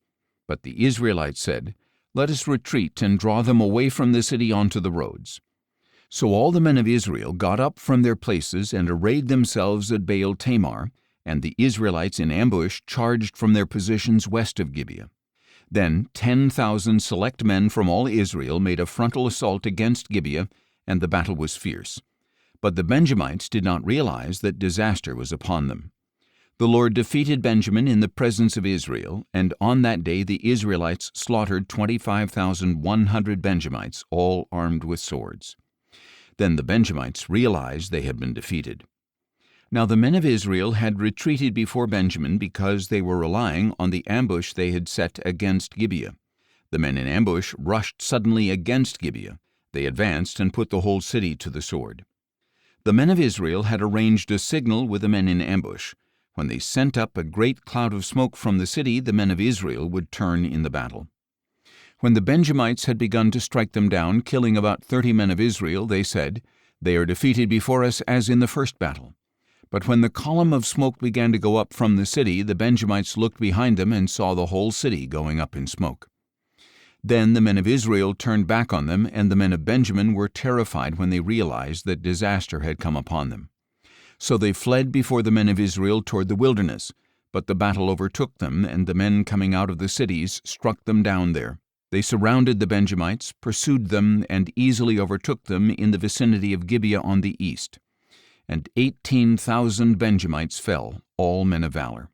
But the Israelites said, "Let us retreat and draw them away from the city onto the roads." So all the men of Israel got up from their places and arrayed themselves at Baal Tamar, and the Israelites in ambush charged from their positions west of Gibeah. Then 10,000 select men from all Israel made a frontal assault against Gibeah, and the battle was fierce. But the Benjamites did not realize that disaster was upon them. The Lord defeated Benjamin in the presence of Israel, and on that day the Israelites slaughtered 25,100 Benjamites, all armed with swords. Then the Benjamites realized they had been defeated. Now the men of Israel had retreated before Benjamin because they were relying on the ambush they had set against Gibeah. The men in ambush rushed suddenly against Gibeah. They advanced and put the whole city to the sword. The men of Israel had arranged a signal with the men in ambush. When they sent up a great cloud of smoke from the city, the men of Israel would turn in the battle. When the Benjamites had begun to strike them down, killing about 30 men of Israel, they said, "They are defeated before us as in the first battle." But when the column of smoke began to go up from the city, the Benjamites looked behind them and saw the whole city going up in smoke. Then the men of Israel turned back on them, and the men of Benjamin were terrified when they realized that disaster had come upon them. So they fled before the men of Israel toward the wilderness, but the battle overtook them, and the men coming out of the cities struck them down there. They surrounded the Benjamites, pursued them, and easily overtook them in the vicinity of Gibeah on the east. And 18,000 Benjamites fell, all men of valor.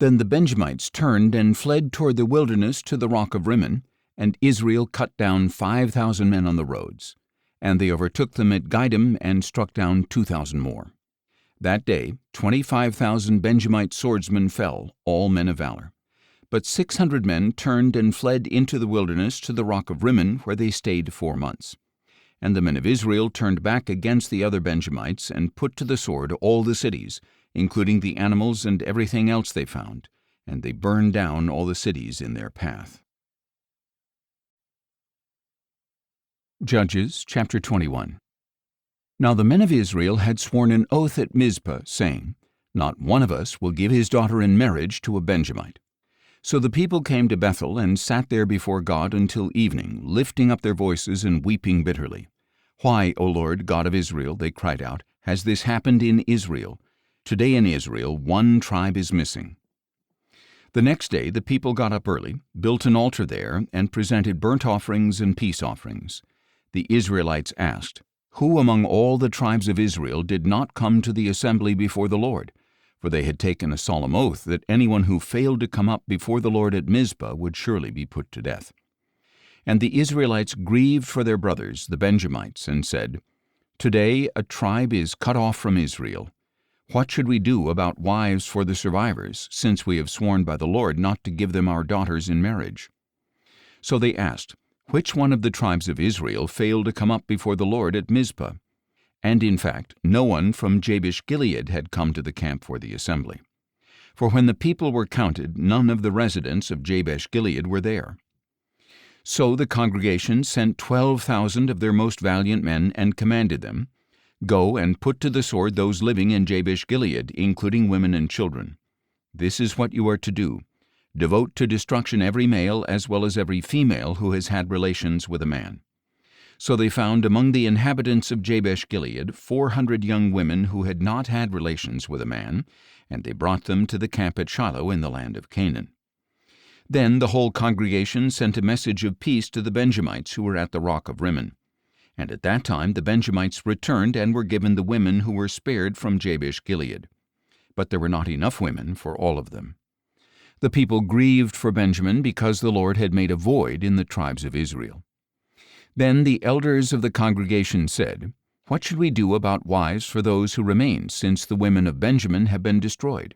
Then the Benjamites turned and fled toward the wilderness to the rock of Rimmon, and Israel cut down 5,000 men on the roads. And they overtook them at Gidom and struck down 2,000 more. That day 25,000 Benjamite swordsmen fell, all men of valor. But 600 men turned and fled into the wilderness to the rock of Rimmon, where they stayed 4 months. And the men of Israel turned back against the other Benjamites and put to the sword all the cities, including the animals and everything else they found, and they burned down all the cities in their path. Judges chapter 21. Now the men of Israel had sworn an oath at Mizpah, saying, "Not one of us will give his daughter in marriage to a Benjamite." So the people came to Bethel and sat there before God until evening, lifting up their voices and weeping bitterly. "Why, O Lord, God of Israel," they cried out, "has this happened in Israel? Today in Israel 1 tribe is missing." The next day the people got up early, built an altar there, and presented burnt offerings and peace offerings. The Israelites asked, "Who among all the tribes of Israel did not come to the assembly before the Lord?" For they had taken a solemn oath that anyone who failed to come up before the Lord at Mizpah would surely be put to death. And the Israelites grieved for their brothers, the Benjamites, and said, "Today a tribe is cut off from Israel. What should we do about wives for the survivors, since we have sworn by the Lord not to give them our daughters in marriage?" So they asked, "Which one of the tribes of Israel failed to come up before the Lord at Mizpah?" And in fact, no one from Jabesh-Gilead had come to the camp for the assembly. For when the people were counted, none of the residents of Jabesh-Gilead were there. So the congregation sent 12,000 of their most valiant men and commanded them, "Go and put to the sword those living in Jabesh-Gilead, including women and children. This is what you are to do. Devote to destruction every male as well as every female who has had relations with a man. So they found among the inhabitants of Jabesh-Gilead 400 young women who had not had relations with a man, and they brought them to the camp at Shiloh in the land of Canaan. Then the whole congregation sent a message of peace to the Benjamites who were at the rock of Rimmon. And at that time the Benjamites returned and were given the women who were spared from Jabesh-Gilead. But there were not enough women for all of them. The people grieved for Benjamin because the Lord had made a void in the tribes of Israel. Then the elders of the congregation said, "What should we do about wives for those who remain, since the women of Benjamin have been destroyed?"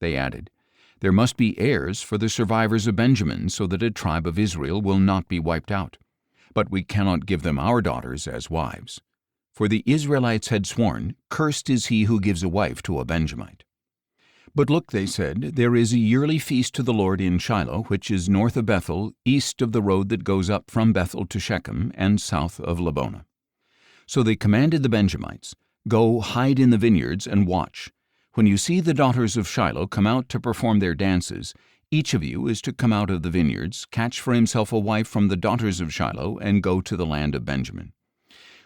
They added, "There must be heirs for the survivors of Benjamin, so that a tribe of Israel will not be wiped out. But we cannot give them our daughters as wives." For the Israelites had sworn, "Cursed is he who gives a wife to a Benjamite." "But look," they said, "there is a yearly feast to the Lord in Shiloh, which is north of Bethel, east of the road that goes up from Bethel to Shechem, and south of Lebonah." So they commanded the Benjamites, "Go hide in the vineyards and watch. When you see the daughters of Shiloh come out to perform their dances, each of you is to come out of the vineyards, catch for himself a wife from the daughters of Shiloh, and go to the land of Benjamin.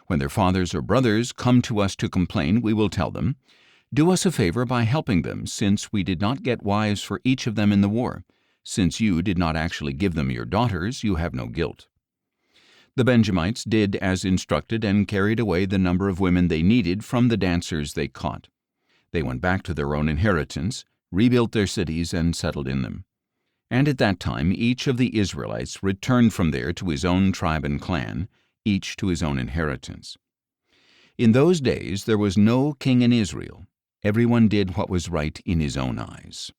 When their fathers or brothers come to us to complain, we will tell them, 'Do us a favor by helping them, since we did not get wives for each of them in the war. Since you did not actually give them your daughters, you have no guilt.'" The Benjamites did as instructed and carried away the number of women they needed from the dancers they caught. They went back to their own inheritance, rebuilt their cities, and settled in them. And at that time each of the Israelites returned from there to his own tribe and clan, each to his own inheritance. In those days there was no king in Israel. Everyone did what was right in his own eyes.